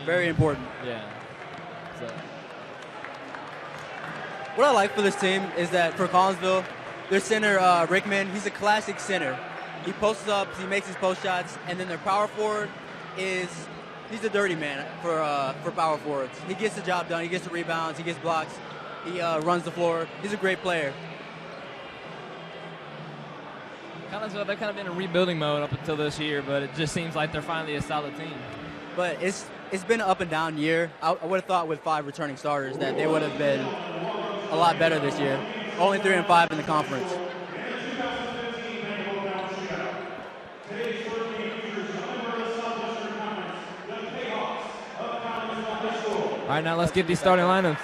Very important. Yeah. So. What I like for this team is that for Collinsville, their center, Rickman, he's a classic center. He posts up, he makes his post shots, and then their power forward he's a dirty man for power forwards. He gets the job done, he gets the rebounds, he gets blocks, he runs the floor. He's a great player. Collinsville, they've kind of been in rebuilding mode up until this year, but it just seems like they're finally a solid team. But it's been an up and down year. I would have thought with 5 returning starters that they would have been a lot better this year. Only 3-5 in the conference. All right, now let's get these starting lineups.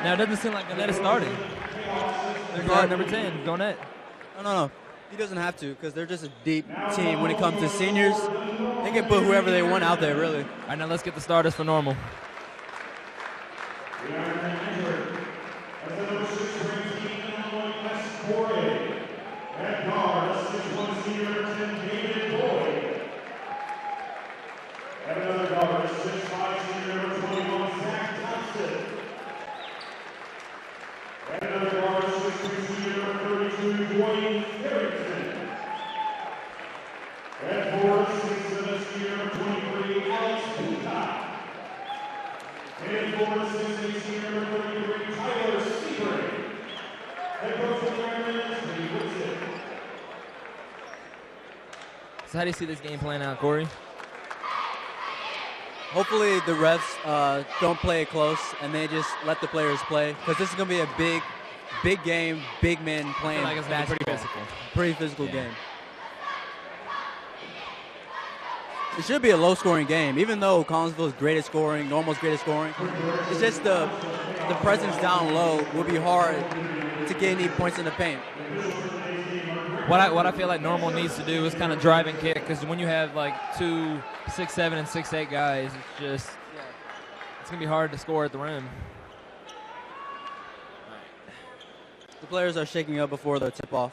Now it doesn't seem like Gannett is starting. They're guard number 10, Gannett. No. He doesn't have to because they're just a deep team. When it comes to seniors, they can put whoever they want out there, really. All right, now let's get the starters for normal. So how do you see this game playing out, Corey? Hopefully the refs don't play it close and they just let the players play because this is going to be a big game, big men playing I feel like it's gonna be pretty physical. Pretty physical game. It should be a low-scoring game, even though Collinsville is great at scoring, Normal's great at scoring. It's just the presence down low will be hard to get any points in the paint. What I feel like Normal needs to do is kind of drive and kick, because when you have like 2 6'7" and 6'8" guys, it's gonna be hard to score at the rim. The players are shaking up before the tip-off.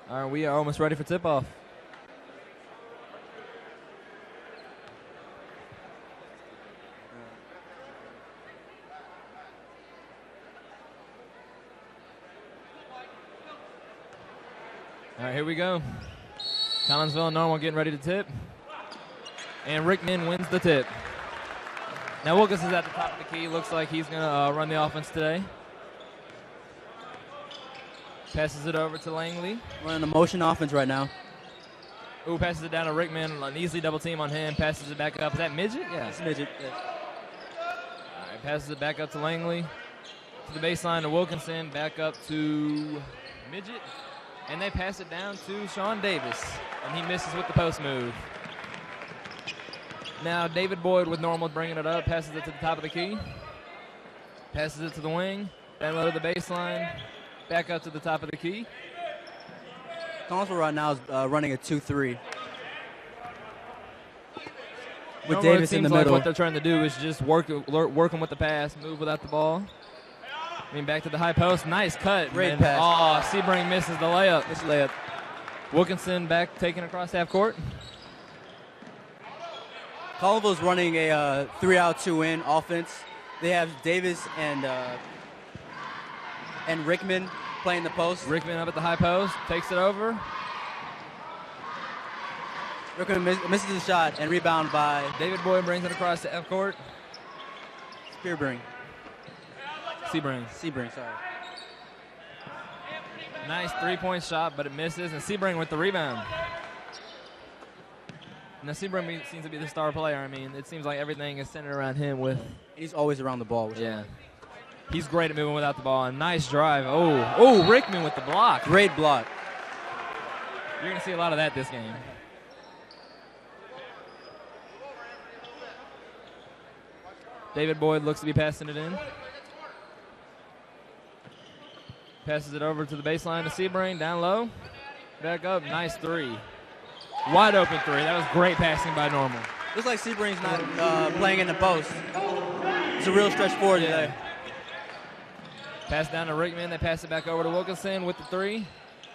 All right, we are almost ready for tip-off. All right, here we go. Collinsville and Normal getting ready to tip. And Rickman wins the tip. Now Wilkins is at the top of the key. Looks like he's going to run the offense today. Passes it over to Langley. Running a motion offense right now. Ooh, passes it down to Rickman. An easy double team on him. Passes it back up. Is that Midget? Yeah. It's Midget. Yeah. All right, passes it back up to Langley. To the baseline to Wilkinson. Back up to Midget. And they pass it down to Sean Davis. And he misses with the post move. Now David Boyd with Normal bringing it up. Passes it to the top of the key. Passes it to the wing. Down low to the baseline. Back up to the top of the key. Collinsville right now is running a 2-3. With Normal, Davis in the like middle. what they're trying to do is just working with the pass, move without the ball. I mean, back to the high post. Nice cut. Great pass. Oh, Sebring misses the layup. It's a layup. Wilkinson back taking across half court. Collinsville's running a 3-out, 2-in offense. They have Davis and Rickman playing the post. Rickman up at the high post, takes it over. Rickman misses the shot and rebound by David Boyd brings it across the F court. Sebring. Sebring. Sorry. Nice three-point shot, but it misses, and Sebring with the rebound. Now, Sebring seems to be the star player. I mean, it seems like everything is centered around him with... He's always around the ball. Yeah. He's great at moving without the ball. A nice drive. Oh, Rickman with the block. Great block. You're going to see a lot of that this game. David Boyd looks to be passing it in. Passes it over to the baseline to Sebring, down low. Back up, nice three. Wide open three. That was great passing by Normal. Looks like Sebring's not playing in the post. It's a real stretch forward today. Pass down to Rickman. They pass it back over to Wilkinson with the three.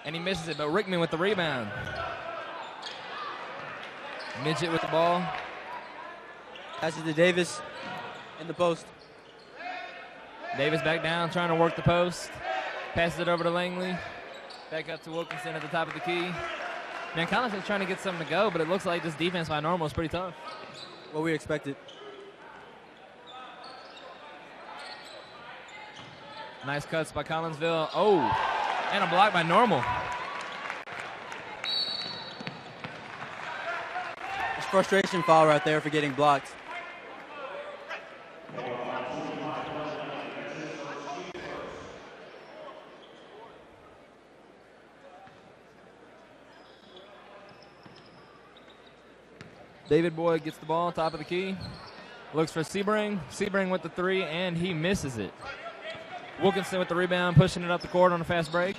And he misses it, but Rickman with the rebound. Midget with the ball. Passes to Davis in the post. Davis back down, trying to work the post. Passes it over to Langley. Back up to Wilkinson at the top of the key. Man, Collinsville's trying to get something to go, but it looks like this defense by Normal is pretty tough. What we expected. Nice cuts by Collinsville. Oh, and a block by Normal. It's frustration foul right there for getting blocked. David Boyd gets the ball, top of the key. Looks for Sebring. Sebring with the three, and he misses it. Wilkinson with the rebound, pushing it up the court on a fast break.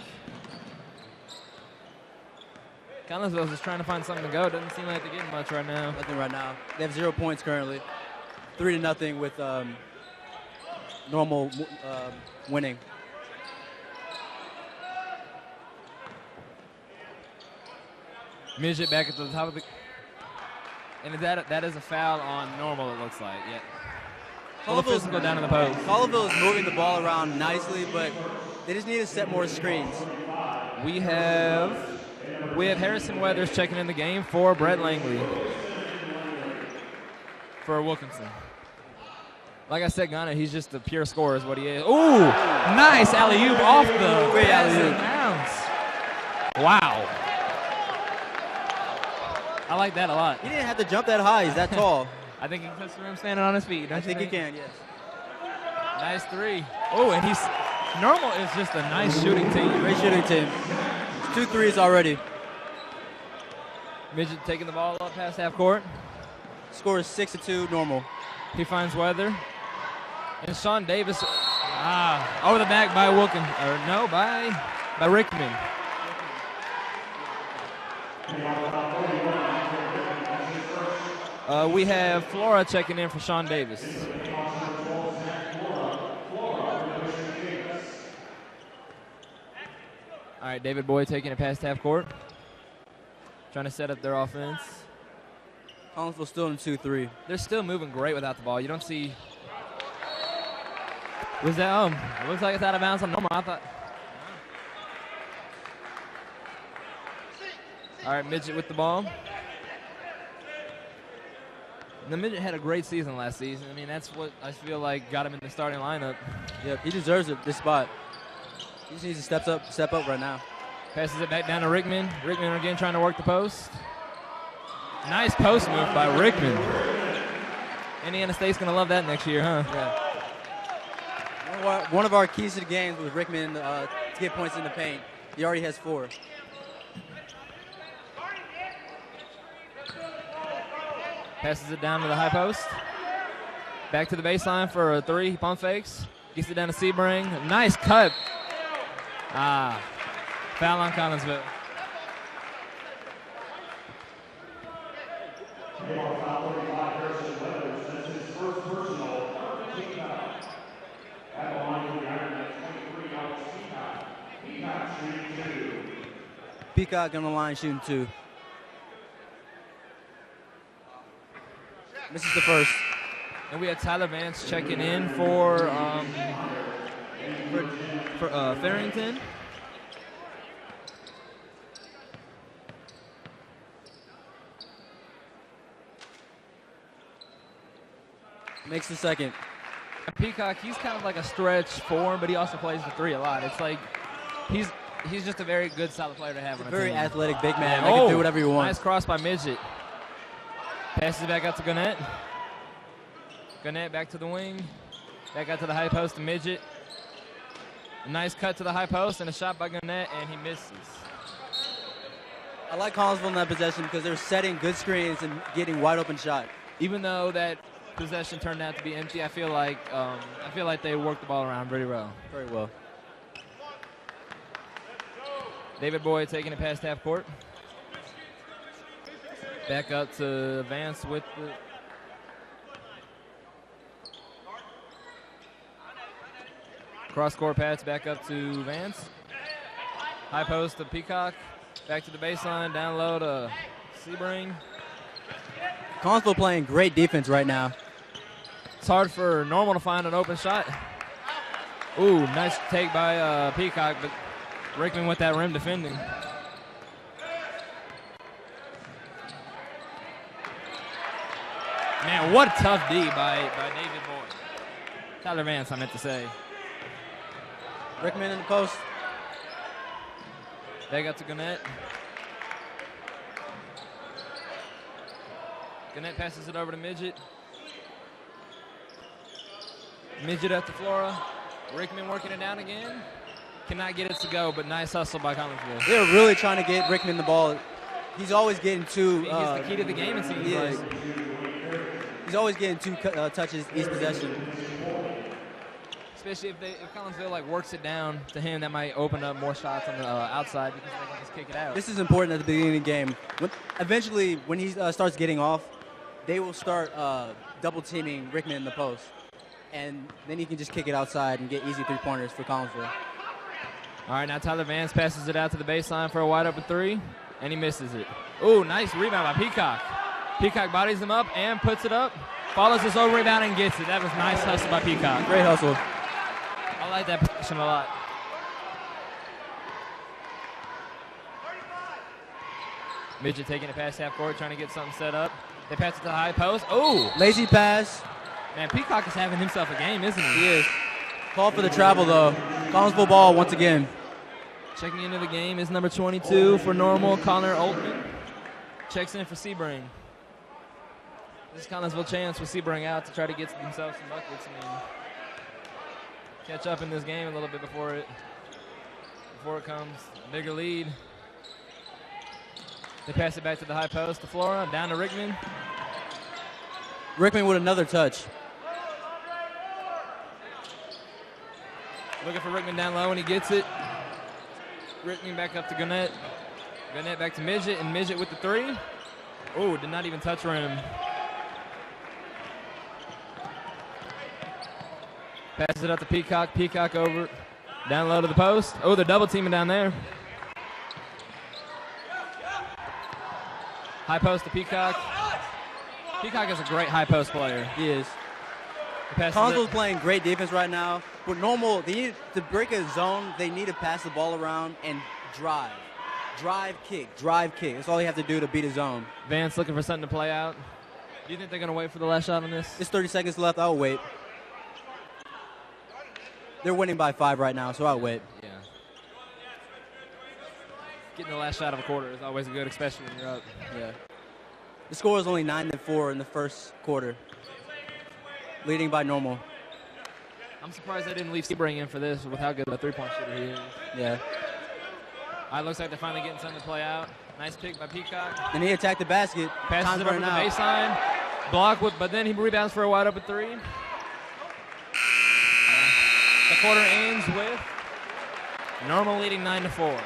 Collinsville is trying to find something to go. Doesn't seem like they're getting much right now. Nothing right now. They have 0 points currently. 3-0 with Normal winning. Midget back at the top of the... And that is a foul on Normal, it looks like. Yeah. Well, the physical down in the post. Collinsville is moving the ball around nicely, but they just need to set more screens. We have Harrison Weathers checking in the game for Brett Langley. For Wilkinson. Like I said, Ghana, he's just a pure scorer is what he is. Ooh, nice alley-oop off the great alley-oop. Wow. I like that a lot. He didn't have to jump that high. He's that tall. I think he can touch the rim standing on his feet. I think he can, yes. Nice three. Oh, and Normal is just a nice shooting team. Great shooting team. It's 2 threes already. Midget taking the ball up past half court. Score is 6-2 Normal. He finds Weather. And Sean Davis, over the back by by Rickman. We have Flora checking in for Sean Davis. All right, David Boyd taking it past half court. Trying to set up their offense. Collinsville still in 2-3. They're still moving great without the ball. You don't see... Was that, it looks like it's out of bounds on Normal. I thought... All right, Midget with the ball. The Midget had a great season last season. I mean, that's what I feel like got him in the starting lineup. Yep, he deserves it, this spot. He just needs to step up right now. Passes it back down to Rickman. Rickman again trying to work the post. Nice post move by Rickman. Indiana State's going to love that next year, huh? Yeah. One of our keys to the game was Rickman to get points in the paint. He already has 4. Passes it down to the high post. Back to the baseline for a three. He pump fakes. Gets it down to Sebring. Nice cut. Foul on Collinsville. Peacock on the line shooting 2. Misses the first. And we had Tyler Vance checking in for Farrington. Makes the second. Peacock, he's kind of like a stretch form, but he also plays the 3 a lot. It's like he's just a very good, solid player to have on a Very team. athletic big man. He can do whatever he wants. Nice cross by Midget. Passes it back out to Gannett. Gannett back to the wing. Back out to the high post to Midget. A nice cut to the high post and a shot by Gannett, and he misses. I like Collinsville in that possession because they're setting good screens and getting wide open shots. Even though that possession turned out to be empty, I feel like they worked the ball around pretty well. Very well. David Boyd taking it past half court. Back up to Vance with the cross-court pass back up to Vance. High post to Peacock. Back to the baseline, down low to Sebring. Collinsville playing great defense right now. It's hard for Normal to find an open shot. Ooh, nice take by Peacock, but Rickman with that rim defending. Man, what a tough D by David Boyd. Tyler Vance, I meant to say. Rickman in the post. Back up to Gannett. Gannett passes it over to Midget. Midget up to Flora. Rickman working it down again. Cannot get it to go, but nice hustle by Collinsville. They're really trying to get Rickman the ball. He's always getting two. He's the key to the game, it seems like. He's always getting 2 touches each possession. Especially if Collinsville like works it down to him, that might open up more shots on the outside because they can just kick it out. This is important at the beginning of the game. Eventually, when he starts getting off, they will start double teaming Rickman in the post, and then he can just kick it outside and get easy 3-pointers for Collinsville. All right, now Tyler Vance passes it out to the baseline for a wide open 3, and he misses it. Ooh, nice rebound by Peacock. Peacock bodies him up and puts it up. Follows his own rebound and gets it. That was nice hustle by Peacock. Great hustle. I like that position a lot. Midget taking it past half court, trying to get something set up. They pass it to the high post. Oh! Lazy pass. Man, Peacock is having himself a game, isn't he? He is. Call for the travel, though. Collinsville ball once again. Checking into the game is number 22 for Normal, Connor Altman. Checks in for Sebring. This is Collinsville chance with Sebring out to try to get themselves some buckets and catch up in this game a little bit before it comes. A bigger lead. They pass it back to the high post to Flora, down to Rickman. Rickman with another touch. Looking for Rickman down low and he gets it. Rickman back up to Gannett. Gannett back to Midget, and Midget with the 3. Oh, did not even touch rim. Passes it up to Peacock. Peacock over. Down low to the post. Oh, they're double teaming down there. High post to Peacock. Peacock is a great high post player. He is. Collinsville's playing great defense right now. But Normal, they need to break a zone. They need to pass the ball around and drive. Drive, kick. Drive, kick. That's all you have to do to beat a zone. Vance looking for something to play out. Do you think they're going to wait for the last shot on this? There's 30 seconds left. I'll wait. They're winning by 5 right now, so I'll wait. Yeah. Getting the last shot of a quarter is always good, especially when you're up. Yeah. The score is only 9-4 in the first quarter, leading by Normal. I'm surprised they didn't leave Sebring in for this with how good of a three-point shooter he is. Yeah. All right, looks like they're finally getting something to play out. Nice pick by Peacock. And he attacked the basket. Passes it over to the baseline. Block, but then he rebounds for a wide open 3. The quarter ends with Normal leading 9-4.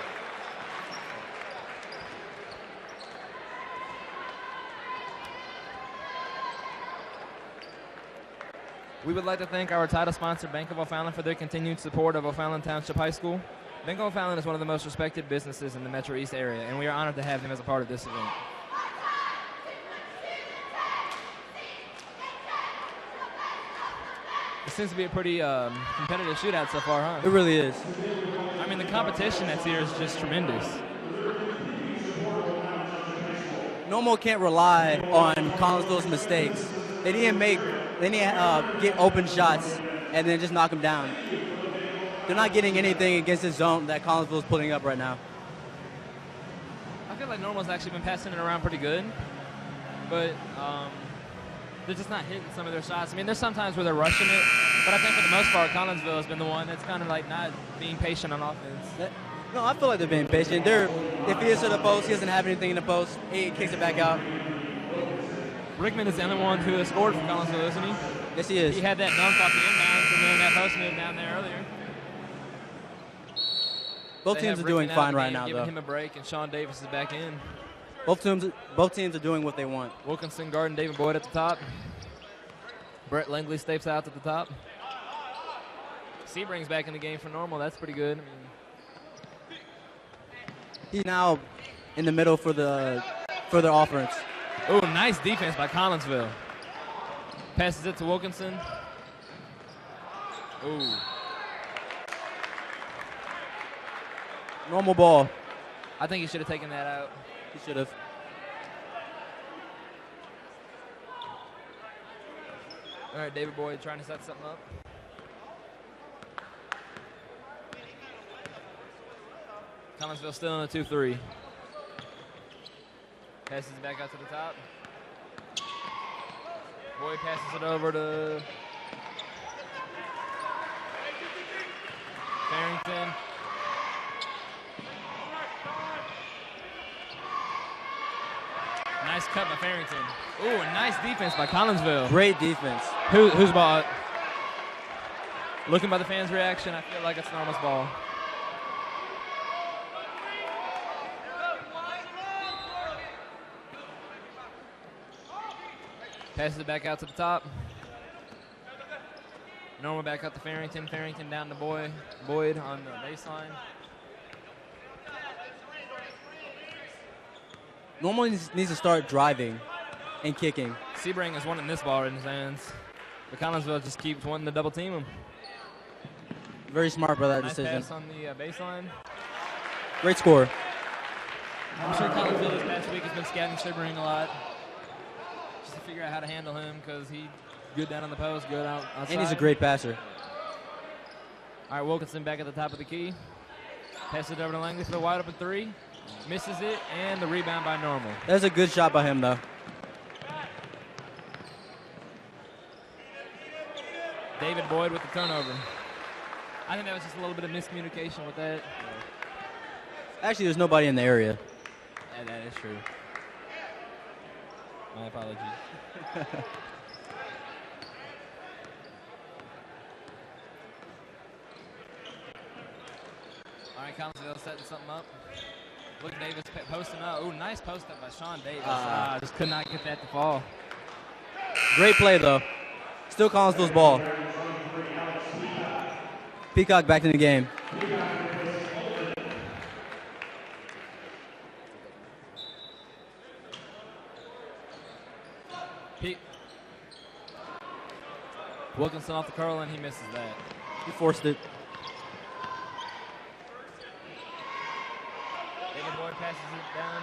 We would like to thank our title sponsor, Bank of O'Fallon, for their continued support of O'Fallon Township High School. Bank of O'Fallon is one of the most respected businesses in the Metro East area, and we are honored to have them as a part of this event. It seems to be a pretty competitive shootout so far, huh? It really is. I mean, the competition that's here is just tremendous. Normal can't rely on Collinsville's mistakes. They didn't make They need to get open shots and then just knock them down. They're not getting anything against the zone that Collinsville is putting up right now. I feel like Normal's actually been passing it around pretty good, but they're just not hitting some of their shots. I mean, there's some times where they're rushing it, but I think for the most part, Collinsville has been the one that's kind of like not being patient on offense. No, I feel like they're being patient. If he is to the post, he doesn't have anything in the post. He kicks it back out. Rickman is the only one who has scored for Collinsville, isn't he? Yes, he is. He had that dunk off the inbounds and then that post move down there earlier. Both teams are doing fine right now, giving though. him a break, and Sean Davis is back in. Both teams are doing what they want. Wilkinson guarding David Boyd at the top. Brett Langley steps out at the top. Sebring's back in the game for Normal. That's pretty good. I mean, he's now in the middle for their offense. Oh, nice defense by Collinsville. Passes it to Wilkinson. Ooh. Normal ball. I think he should have taken that out. He should have. All right, David Boyd trying to set something up. Collinsville still in a 2-3. Passes it back out to the top. Boyd passes it over to Farrington. Nice cut by Farrington. Ooh, a nice defense by Collinsville. Great defense. Whose ball? Looking by the fans' reaction, I feel like it's Normal's ball. Passes it back out to the top. Normal back out to Farrington. Farrington down to Boyd on the baseline. Normal needs to start driving and kicking. Sebring is wanting this ball in his hands. But Collinsville just keeps wanting to double team him. Very smart by that Nice decision. pass on the baseline. Great score. I'm sure Collinsville this past week has been scouting Sebring a lot. Just to figure out how to handle him because he's good down on the post, good outside. And he's a great passer. All right, Wilkinson back at the top of the key. Passes it over to Langley for the wide open three. Misses it, and the rebound by Normal. That's a good shot by him, though. David Boyd with the turnover. I think that was just a little bit of miscommunication with that. Actually, there's nobody in the area. Yeah, that is true. My apologies. All right, Collinsville setting something up. Look, Davis posting up. Ooh, nice post up by Sean Davis. Just could not get that to fall. Great play, though. Still Collinsville's ball. Peacock back in the game. Wilkinson off the curl, and he misses that. He forced it. David Boyd passes it down.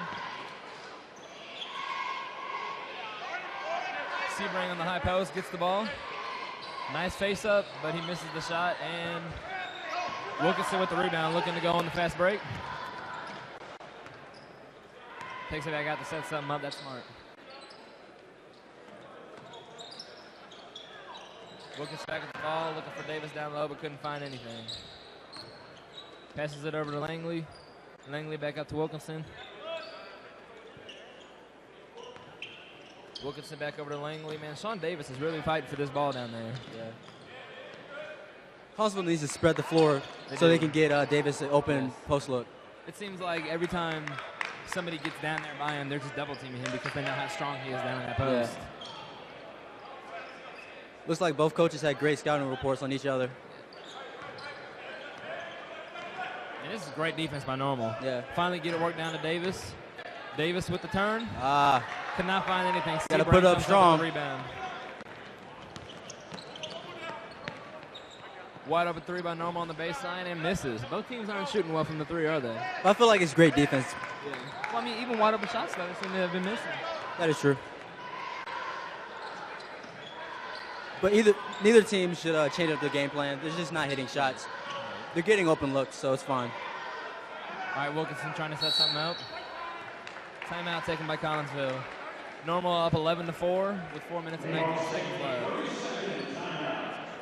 Sebring on the high post gets the ball. Nice face up, but he misses the shot, and Wilkinson with the rebound, looking to go on the fast break. Takes it back out to set something up. That's smart. Wilkinson back at the ball, looking for Davis down low, but couldn't find anything. Passes it over to Langley. Langley back up to Wilkinson. Wilkinson back over to Langley. Man, Sean Davis is really fighting for this ball down there. Yeah. Collinsville needs to spread the floor they can get Davis an open post look. It seems like every time somebody gets down there by him, they're just double teaming him because they know how strong he is down in that post. Yeah. Looks like both coaches had great scouting reports on each other. And this is great defense by Normal. Yeah. Finally get it worked down to Davis. Davis with the turn. Could not find anything. Got to put up strong. Rebound. Wide open three by Normal on the baseline and misses. Both teams aren't shooting well from the three, are they? I feel like it's great defense. Yeah. Well, I mean, even wide open shots, though, seem to have been missing. That is true. But neither team should change up their game plan. They're just not hitting shots. They're getting open looks, so it's fine. All right, Wilkinson trying to set something up. Timeout taken by Collinsville. Normal up 11-4 with 4 minutes and 19 seconds left.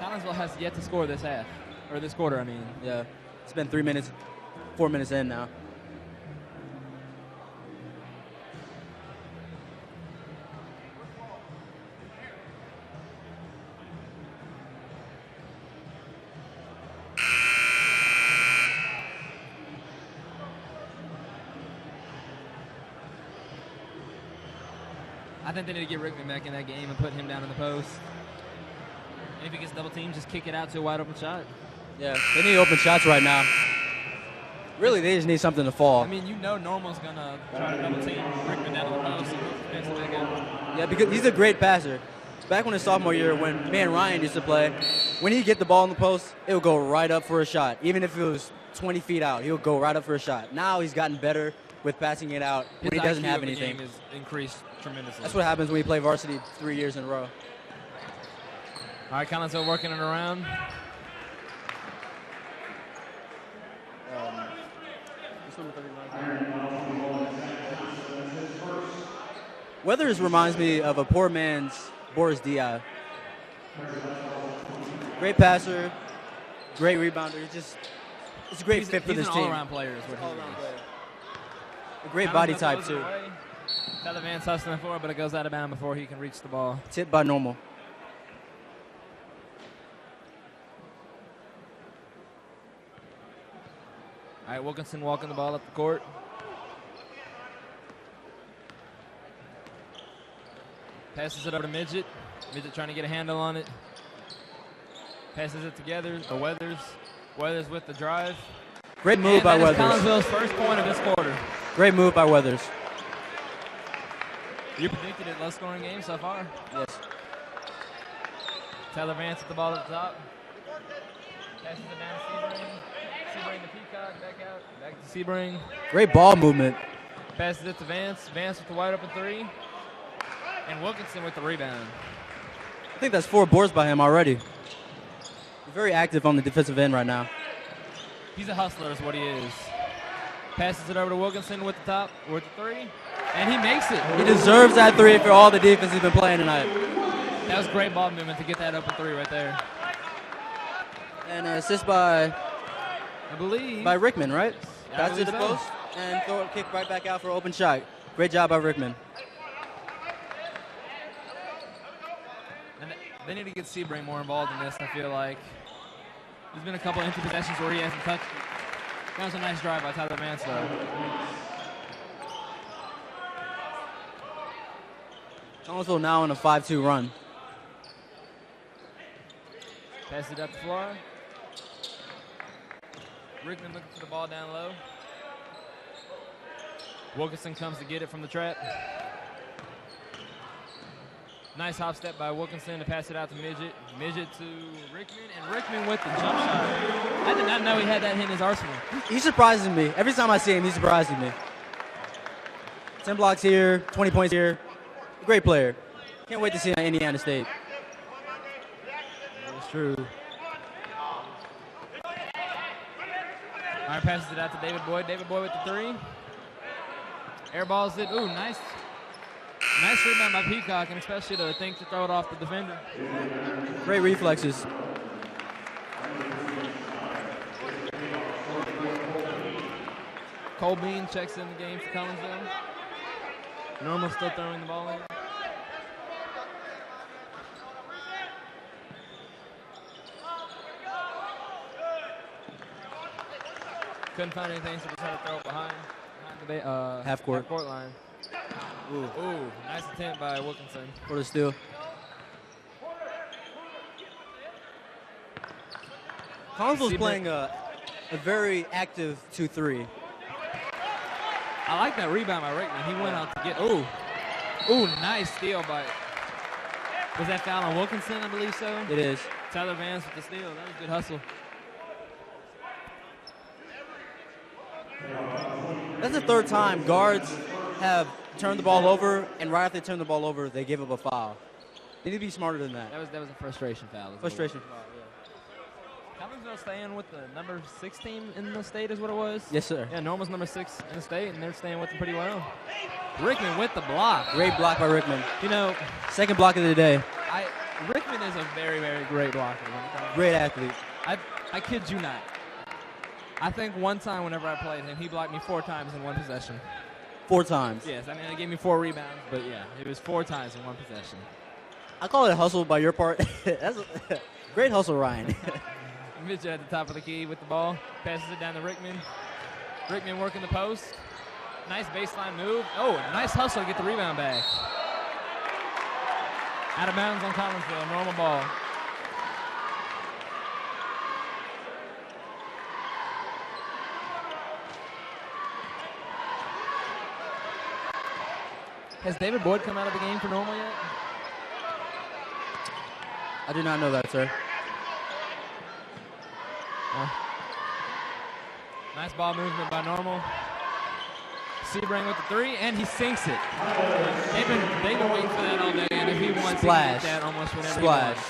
Collinsville has yet to score this half, or this quarter, I mean. Yeah, it's been 4 minutes in now. I think they need to get Rickman back in that game and put him down in the post. And if he gets double teamed, just kick it out to a wide open shot. Yeah, they need open shots right now. Really, they just need something to fall. I mean, you know Normal's going to try to double team Rickman down in the post and fix it back out. Yeah, because he's a great passer. Back when his sophomore year, when me and Ryan used to play, when he'd get the ball in the post, it would go right up for a shot. Even if it was 20 feet out, he would go right up for a shot. Now he's gotten better with passing it out when he doesn't have anything. His IQ of the game has increased tremendously. That's what happens when you play varsity 3 years in a row. All right, Collinsville working it around. Weathers reminds me of a poor man's Boris Diaw. Great passer, great rebounder. It's a great fit for this team. He's an all-around player is what he is. A great body type, too. Tyler Vance hustling for it, but it goes out of bounds before he can reach the ball. Tipped by Normal. All right, Wilkinson walking the ball up the court. Passes it over to Midget. Midget trying to get a handle on it. Passes it together to Weathers. Weathers with the drive. Great move by Weathers. Collinsville's first point of this quarter. Great move by Weathers. You predicted it, low-scoring game so far. Yes. Tyler Vance with the ball at the top. Passes it down to Sebring. Sebring to Peacock, back out, back to Sebring. Great ball movement. Passes it to Vance. Vance with the wide open three. And Wilkinson with the rebound. I think that's 4 boards by him already. He's very active on the defensive end right now. He's a hustler is what he is. Passes it over to Wilkinson with the top, with the three. And he makes it. He deserves that 3 for all the defense he's been playing tonight. That was great ball movement to get that open 3 right there. And an assist by, I believe, by Rickman, right? Yeah, Pass to the post and throw a kick right back out for an open shot. Great job by Rickman. And they need to get Sebring more involved in this, I feel like. There's been a couple empty possessions where he hasn't touched. That was a nice drive by Tyler Vance, though. Collinsville now on a 5-2 run. Pass it up the floor. Rickman looking for the ball down low. Wilkinson comes to get it from the trap. Nice hop step by Wilkinson to pass it out to Midget. Midget to Rickman, and Rickman with the jump shot. I did not know he had that in his arsenal. He's surprising me. Every time I see him, he's surprising me. 10 blocks here, 20 points here. Great player. Can't wait to see him at Indiana State. That's true. All right, passes it out to David Boyd. David Boyd with the three. Airballs it. Ooh, nice. Nice rebound by Peacock, and especially to think to throw it off the defender. Great reflexes. Cole Bean checks in the game for Collinsville. Normal still throwing the ball in. Couldn't find anything, so just had to throw it behind the half court line. Ooh, nice attempt by Wilkinson. For the steal. Collinsville's playing a very active 2-3. I like that rebound by Rickman. He went out to get. Ooh, nice steal by. Was that foul on Wilkinson? I believe so. It is. Tyler Vance with the steal. That was a good hustle. That's the 3rd time guards have turned the ball over, and right after they turn the ball over, they give up a foul. They need to be smarter than that. That was a frustration foul. Frustration foul, yeah. Collinsville staying with the number 6 team in the state is what it was? Yes, sir. Yeah, Normal's number 6 in the state, and they're staying with them pretty well. Rickman with the block. Great block by Rickman. You know, second block of the day. Rickman is a very, very great blocker. Great athlete. I kid you not. I think one time whenever I played him, he blocked me 4 times in one possession. 4 times? Yes, I mean, he gave me 4 rebounds, but yeah, it was 4 times in one possession. I call it a hustle by your part. That's a great hustle, Ryan. Mitchell at the top of the key with the ball. Passes it down to Rickman. Rickman working the post. Nice baseline move. Oh, nice hustle to get the rebound back. Out of bounds on Collinsville. Normal ball. Has David Boyd come out of the game for Normal yet? I do not know that, sir. Nice ball movement by Normal. Sebring with the 3, and he sinks it. They've been waiting for that all day, and if he wants to get that almost whenever he wants.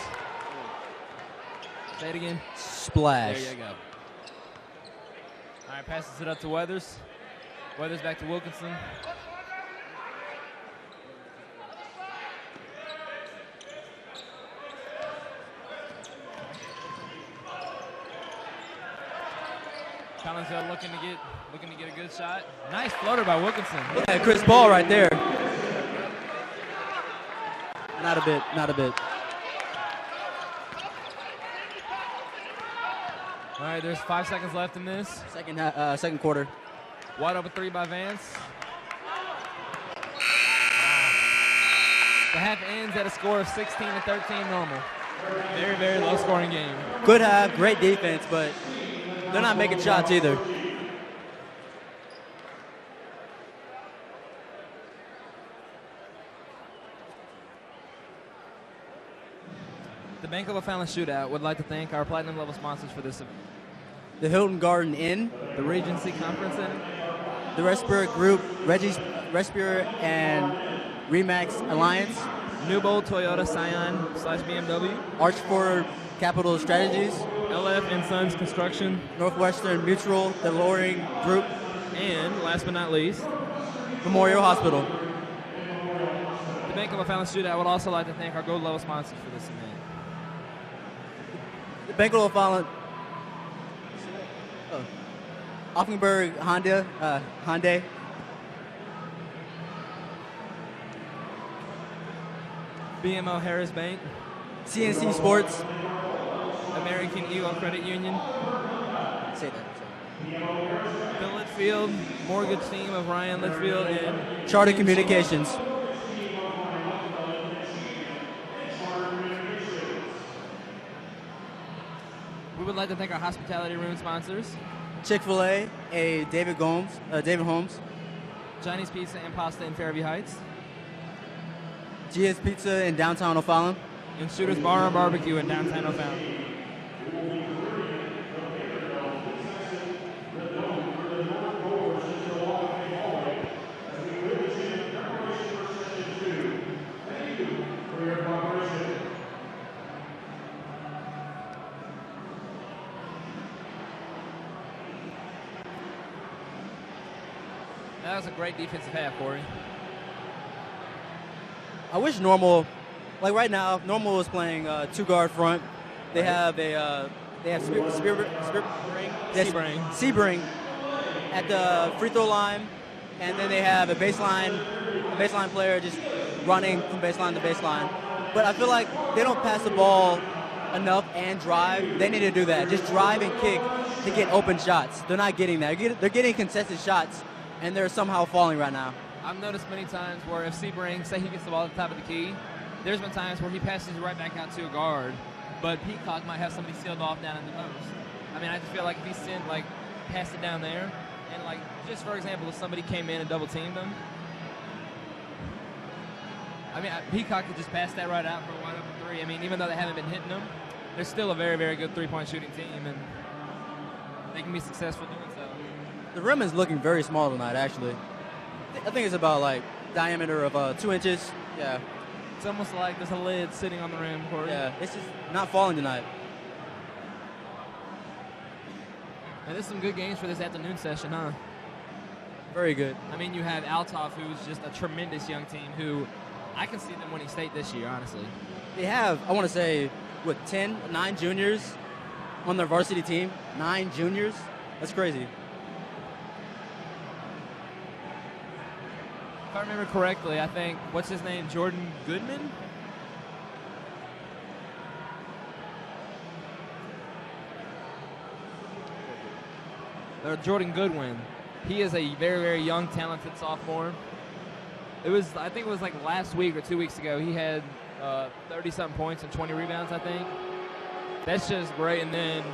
Say it again. Splash. There you go. All right, passes it up to Weathers. Weathers back to Wilkinson. Collinsville looking to get a good shot. Nice floater by Wilkinson. Look at Chris Ball right there. Not a bit. All right, there's 5 seconds left in this. Second quarter. Wide open 3 by Vance. The half ends at a score of 16-13 Normal. Very, very low scoring game. Good half, great defense, but they're not making shots either. The Bank of Fallon Shootout would like to thank our platinum level sponsors for this event. The Hilton Garden Inn, the Regency Conference Center, the Respira Group, Reggie's Respira and Remax Alliance, Newbold Toyota Scion/BMW, Archford Capital Strategies, LF and Sons Construction, Northwestern Mutual, the Loring Group, and last but not least, Memorial Hospital. The Bank of Fallon Shootout would also like to thank our gold level sponsors for this event. The Bank of Fallon, Offenburg Hyundai, BMO Harris Bank, CNC Sports, American Eagle Credit Union, say that. Bill Litchfield, mortgage team of Ryan Litchfield, and Charter Communications. We would like to thank our hospitality room sponsors, Chick-fil-A, David Holmes, Chinese Pizza and Pasta in Fairview Heights, GS Pizza in downtown O'Fallon, and Shooter's Bar and Barbecue in downtown O'Fallon. That was a great defensive half, Corey. I wish Normal, like right now, Normal is playing 2-guard front. They have Sebring at the free throw line, and then they have a baseline player just running from baseline to baseline. But I feel like they don't pass the ball enough and drive. They need to do that. Just drive and kick to get open shots. They're not getting that. They're getting contested shots, and they're somehow falling right now. I've noticed many times where if Sebring, say he gets the ball at the top of the key, there's been times where he passes right back out to a guard, but Peacock might have somebody sealed off down in the post. I mean, I just feel like if he passed it down there, and just for example, if somebody came in and double teamed him, I mean, Peacock could just pass that right out for a wide open 3. I mean, even though they haven't been hitting them, they're still a very, very good three-point shooting team, and they can be successful doing so. The rim is looking very small tonight, actually. I think it's about diameter of 2 inches. Yeah. It's almost like there's a lid sitting on the rim, Corey. Yeah, it's just not falling tonight. And there's some good games for this afternoon session, huh? Very good. I mean, you have Althoff, who's just a tremendous young team who I can see them winning state this year, honestly. They have, I want to say, 9 juniors on their varsity team. 9 juniors? That's crazy. If I remember correctly, I think, what's his name, Jordan Goodman? Or Jordan Goodwin. He is a very, very young, talented sophomore. I think it was like last week or 2 weeks ago, he had 30-something points and 20 rebounds, I think. That's just great. And then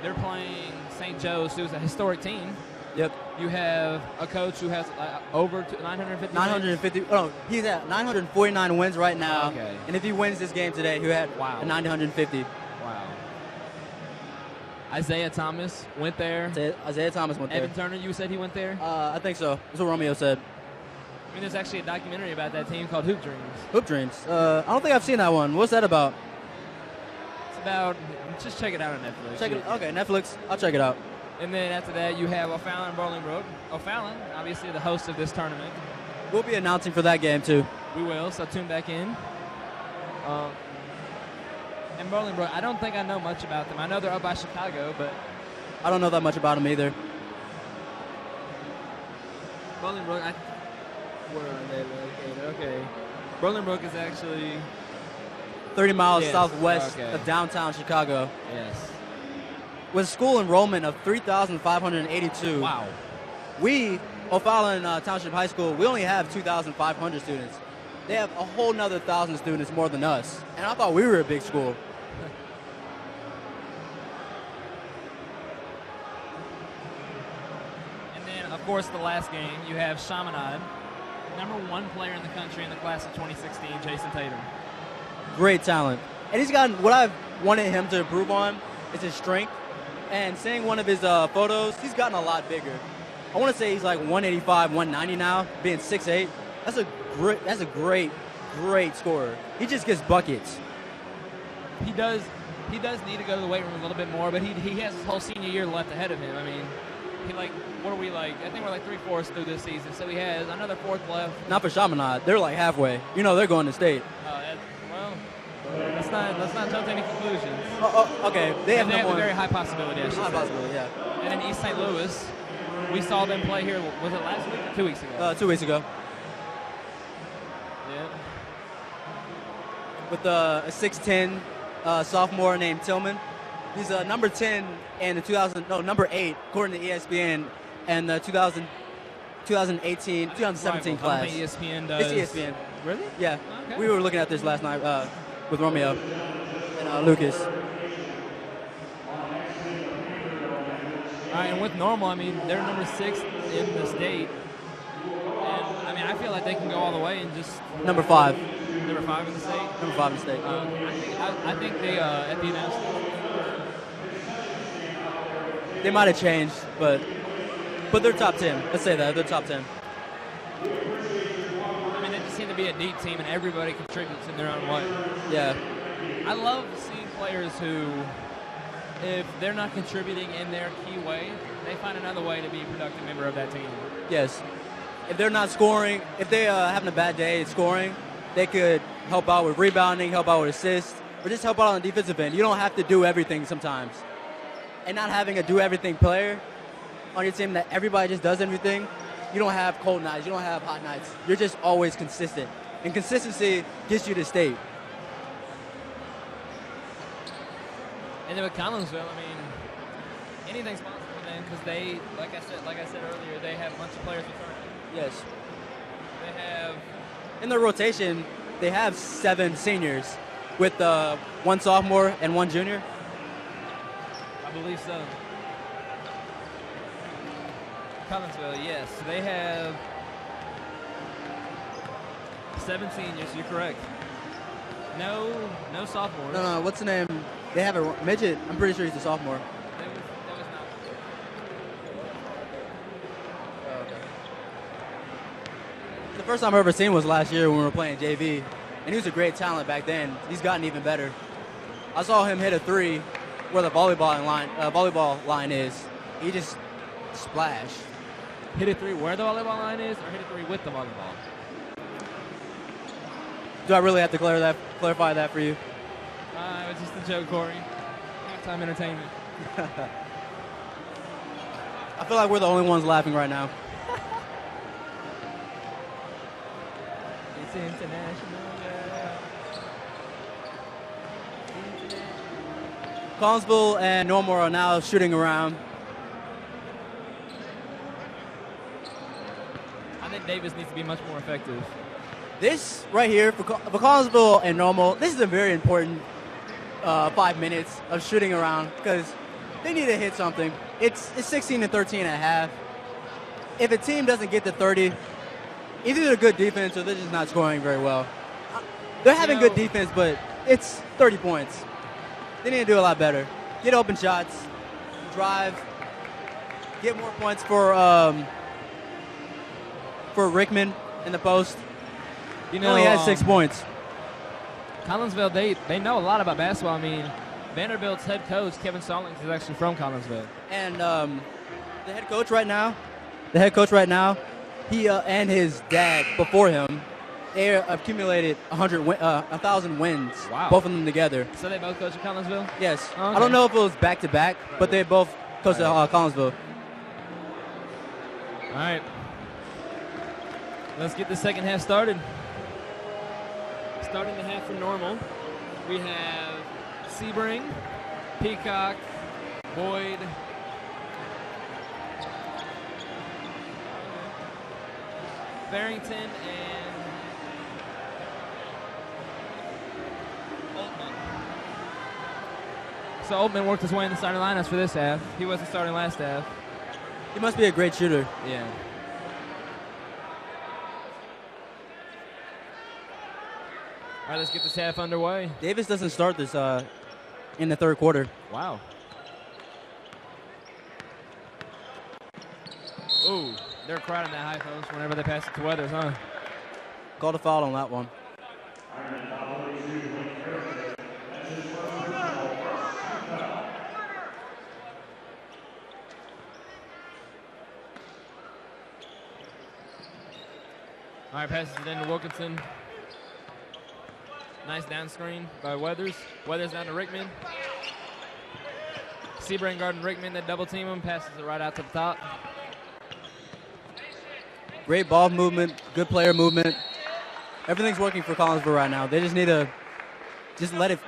they're playing St. Joe's, who's a historic team. Yep. You have a coach who has over 950 950. Oh, he's at 949 wins right now. Okay. And if he wins this game today, he had Wow. 950. Wow. Isaiah Thomas went there. Isaiah Thomas went there. Evan Turner, you said he went there? I think so. That's what Romeo said. I mean, there's actually a documentary about that team called Hoop Dreams. Hoop Dreams. I don't think I've seen that one. What's that about? It's about, just check it out on Netflix. Okay, Netflix. I'll check it out. And then after that, you have O'Fallon Bolingbroke. O'Fallon, obviously the host of this tournament. We'll be announcing for that game, too. We will, so tune back in. And Bolingbroke, I don't think I know much about them. I know they're up by Chicago, but I don't know that much about them either. Bolingbroke, where are they located? Okay. Bolingbroke is actually 30 miles Yes, southwest okay. of downtown Chicago. Yes. With school enrollment of 3,582. Wow. We, O'Fallon Township High School, we only have 2,500 students. They have a whole nother 1,000 students more than us. And I thought we were a big school. And then, of course, the last game, you have Chaminade, #1 player in the country in the class of 2016, Jason Tatum. Great talent. And he's gotten, what I've wanted him to improve on is his strength. And seeing one of his photos, he's gotten a lot bigger. I want to say he's like 185, 190 now, being 6'8". That's a great scorer. He just gets buckets. He does need to go to the weight room a little bit more, but he has his whole senior year left ahead of him. I mean, what are we like? I think we're like 3/4 through this season, so he has another 4th left. Not for Chaminade. They're like halfway. You know they're going to state. Let's not jump to any conclusions. Okay. They have a very high possibility, I should high say. possibility, yeah. And in East St. Louis, we saw them play here, was it last week or 2 weeks ago? 2 weeks ago. Yeah. With a 6'10" sophomore named Tillman. He's number 10 in the number 8 according to ESPN and the 2017 class. I don't think ESPN does. It's ESPN. Really? Yeah. Okay. We were looking at this last night with Romeo and Lucas. All right, and with Normal, I mean, they're number 6 in the state. And, I mean, I feel like they can go all the way and just... Number 5. Number 5 in the state? Number 5 in the state. I think they, at the announcement... They might have changed, but they're top 10. Let's say that. They're top 10. I mean, they just seem to be a neat team, and everybody contributes in their own way. Yeah. I love seeing players who, if they're not contributing in their key way, they find another way to be a productive member of that team. Yes. If they're not scoring, if they're having a bad day at scoring, they could help out with rebounding, help out with assists, or just help out on the defensive end. You don't have to do everything sometimes. And not having a do-everything player on your team that everybody just does everything, you don't have cold nights, you don't have hot nights. You're just always consistent. And consistency gets you to state. And then with Collinsville, I mean, anything's possible for them because they, like I said earlier, they have a bunch of players returning. Yes. They have... In their rotation, they have 7 seniors with 1 sophomore and 1 junior. I believe so. Collinsville, yes. They have 7 seniors, you're correct. No sophomores. No, what's the name? They have a midget. I'm pretty sure he's a sophomore. That was not. Oh, okay. First time I ever seen was last year when we were playing JV, and he was a great talent back then. He's gotten even better. I saw him hit a three where the volleyball line is. He just splashed. Hit a three where the volleyball line is, or hit a three with the volleyball? Do I really have to clarify that for you? It was just a joke, Corey. Halftime entertainment. I feel like we're the only ones laughing right now. It's international. Collinsville and Normal are now shooting around. I think Davis needs to be much more effective. This right here for Collinsville and Normal, this is a very important 5 minutes of shooting around because they need to hit something. It's 16 and 13 and a half. If a team doesn't get to 30, either they're good defense or they're just not scoring very well. They're having good defense, but it's 30 points. They need to do a lot better. Get open shots, drive, get more points for Rickman in the post. You know, only has 6 points. Collinsville, they know a lot about basketball. I mean, Vanderbilt's head coach, Kevin Stallings, is actually from Collinsville. And the head coach right now, he and his dad before him, they accumulated 1,000 wins. Wow. Both of them together. So they both coach at Collinsville? Yes. Oh, okay. I don't know if it was back-to-back, but they both coached at Collinsville. All right. Let's get the second half started. Starting the half for Normal, we have Sebring, Peacock, Boyd, Barrington, and Altman. So Altman worked his way in the starting lineups for this half. He wasn't starting last half. He must be a great shooter. Yeah. All right, let's get this half underway. Davis doesn't start this in the third quarter. Wow. Ooh, they're crowding that high post whenever they pass it to Weathers, huh? Called a foul on that one. All right, passes it into Wilkinson. Nice down screen by Weathers. Weathers down to Rickman. Sebring guarding Rickman. They double team him. Passes it right out to the top. Great ball movement, good player movement. Everything's working for Collinsville right now. They just need to just let it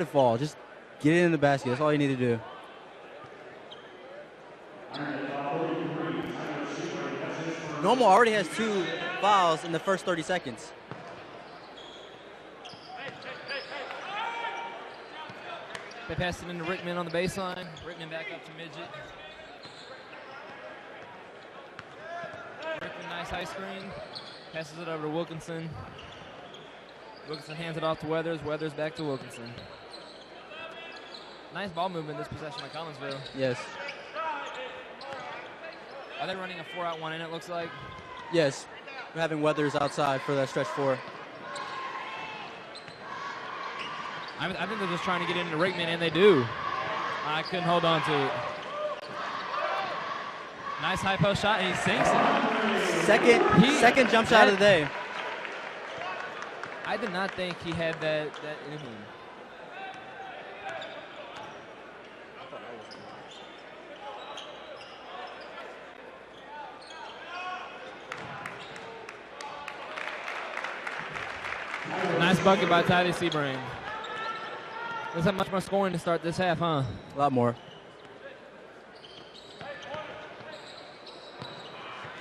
fall. Just get it in the basket. That's all you need to do. Normal already has 2 fouls in the first 30 seconds. They pass it into Rickman on the baseline. Rickman back up to Midget. Rickman, nice high screen. Passes it over to Wilkinson. Wilkinson hands it off to Weathers. Weathers back to Wilkinson. Nice ball movement this possession by Collinsville. Yes. Are they running a 4-out-1 in, it looks like? Yes. We're having Weathers outside for that stretch 4. I think they're just trying to get into Rickman, and they do. I couldn't hold on to it. Nice high post shot, and he sinks it. Second jump shot of the day. I did not think he had that in him. Nice bucket by Tidy Sebring. Let's have much more scoring to start this half, huh? A lot more.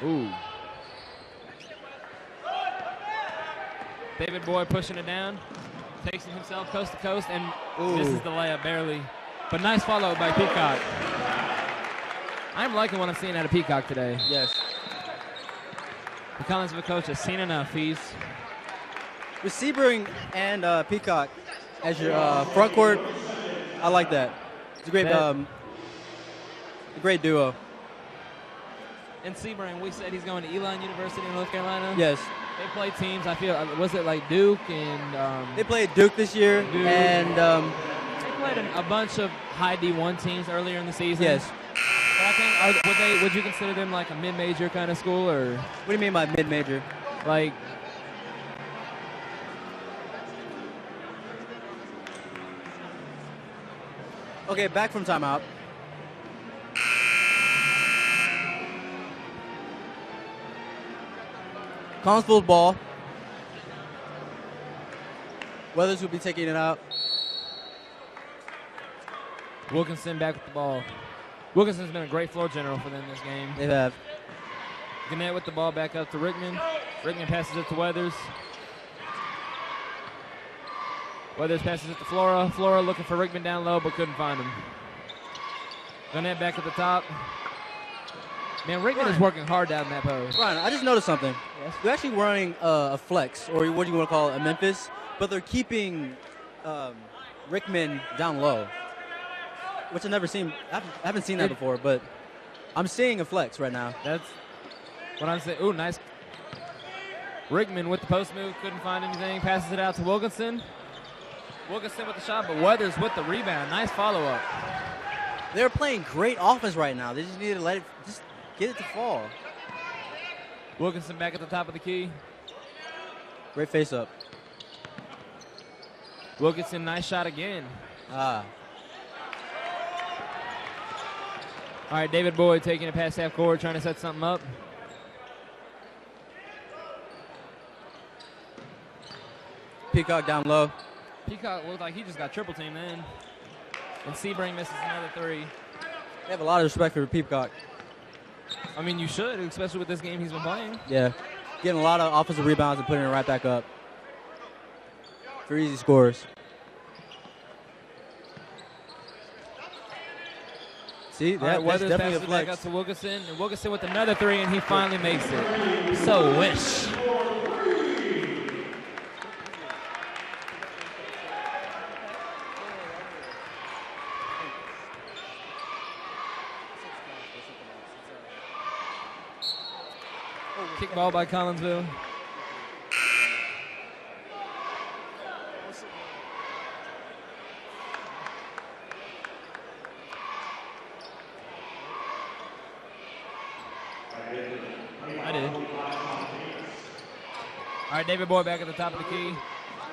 Ooh. David Boyd pushing it down. Takes it himself coast to coast and misses the layup barely. But nice follow by Peacock. I'm liking what I'm seeing out of Peacock today. Yes. The Collinsville coach has seen enough. He's with Sebring and Peacock as your front court, I like that. It's a great duo. And Sebring, we said he's going to Elon University in North Carolina. Yes. They play teams. I feel was it like Duke and They played Duke this year, Duke. and they played a bunch of high D1 teams earlier in the season. yes. But I think would you consider them like a mid-major kind of school, or What do you mean by mid-major? like? Okay, back from timeout. Collinsville's ball. Weathers will be taking it out. Wilkinson back with the ball. Wilkinson's been a great floor general for them this game. They have. Gannett with the ball back up to Rickman. Rickman passes it to Weathers. Weathers passes it to Flora. Flora looking for Rickman down low, but couldn't find him. Gannett back at the top. Man, Rickman is working hard down in that post. Ryan, I just noticed something. Yes. They're actually running a flex, or what do you want to call it, a Memphis, but they're keeping Rickman down low, which I've never seen. I haven't seen that before, but I'm seeing a flex right now. That's what I'm saying. Ooh, nice. Rickman with the post move, couldn't find anything. Passes it out to Wilkinson. Wilkinson with the shot, but Weathers with the rebound. Nice follow-up. They're playing great offense right now. They just need to let it, just get it to fall. Wilkinson back at the top of the key. Great face-up. Wilkinson, nice shot again. Ah. All right, David Boyd taking it past half court, trying to set something up. Peacock down low. Peacock looked like he just got triple teamed then. And Sebring misses another three. They have a lot of respect for Peacock. I mean, you should, especially with this game he's been playing. Yeah. Getting a lot of offensive rebounds and putting it right back up for easy scores. See, that's Weathers definitely a passes it back flex. out to Wilkinson, and Wilkinson with another three, and he finally makes it. So wish. Kick ball by Collinsville. I did. All right, David Boyd back at the top of the key.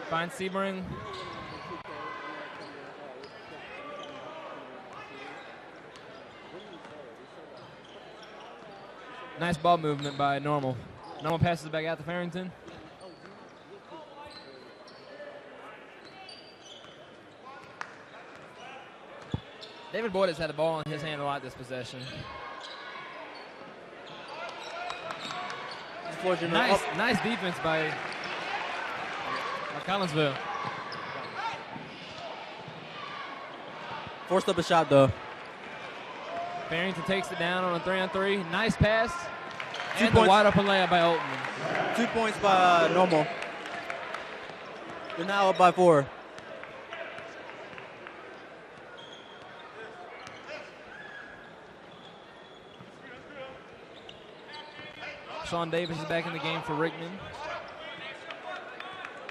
Finds Sebring. Nice ball movement by Normal. Normal passes it back out to Farrington. David Boyd has had the ball in his hand a lot this possession. Nice defense by Collinsville. Forced up a shot, though. Farrington takes it down on a 3-on-3. Nice pass. Two And the points. wide open layup by Olton. 2 points by Normal. They're now up by 4. Sean Davis is back in the game for Rickman.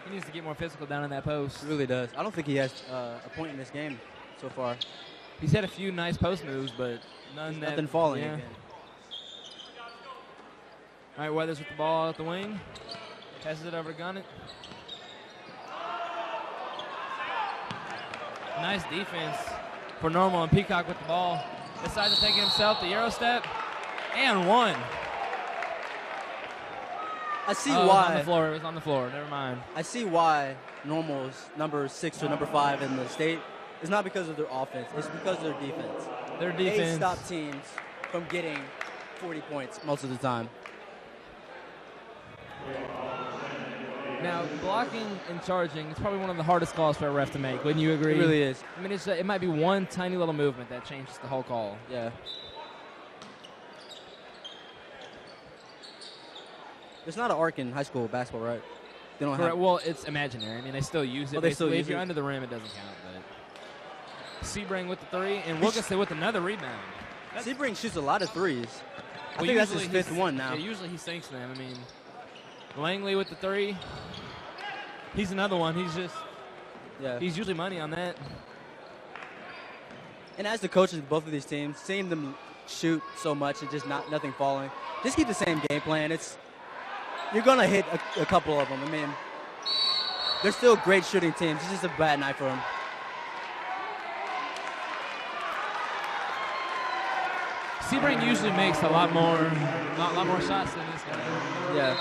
He needs to get more physical down in that post. He really does. I don't think he has a point in this game so far. He's had a few nice post moves, but Nothing falling yeah. again. All right, Weathers with the ball at the wing. Passes it over to Gunnett. Nice defense for Normal, and Peacock with the ball. Decides to take it himself, the Euro step, and one. I see It was why. on the floor. It was on the floor. Never mind. I see why Normal's number 6 or number 5 in the state is not because of their offense. It's because of their defense. Their They defense. stop teams from getting 40 points most of the time. Now, blocking and charging is probably one of the hardest calls for a ref to make. Wouldn't you agree? It really is. I mean, it might be one tiny little movement that changes the whole call. Yeah. There's not an arc in high school basketball, right? They don't Correct. have. Well, it's imaginary. I mean, they still use it. Oh, they still basically. use If you're it. under the rim, it doesn't count. But Sebring with the three, and Wilkinson with another rebound. Sebring shoots a lot of threes. I Well, think that's his usually 5th one now. Yeah, usually he sinks them. I mean, Langley with the 3. He's another one. He's usually money on that. And as the coaches of both of these teams, seeing them shoot so much and just nothing falling, just keep the same game plan. You're gonna hit a couple of them. I mean, they're still great shooting teams. It's just a bad night for them. Sebring usually makes a lot more shots than this guy. Yeah.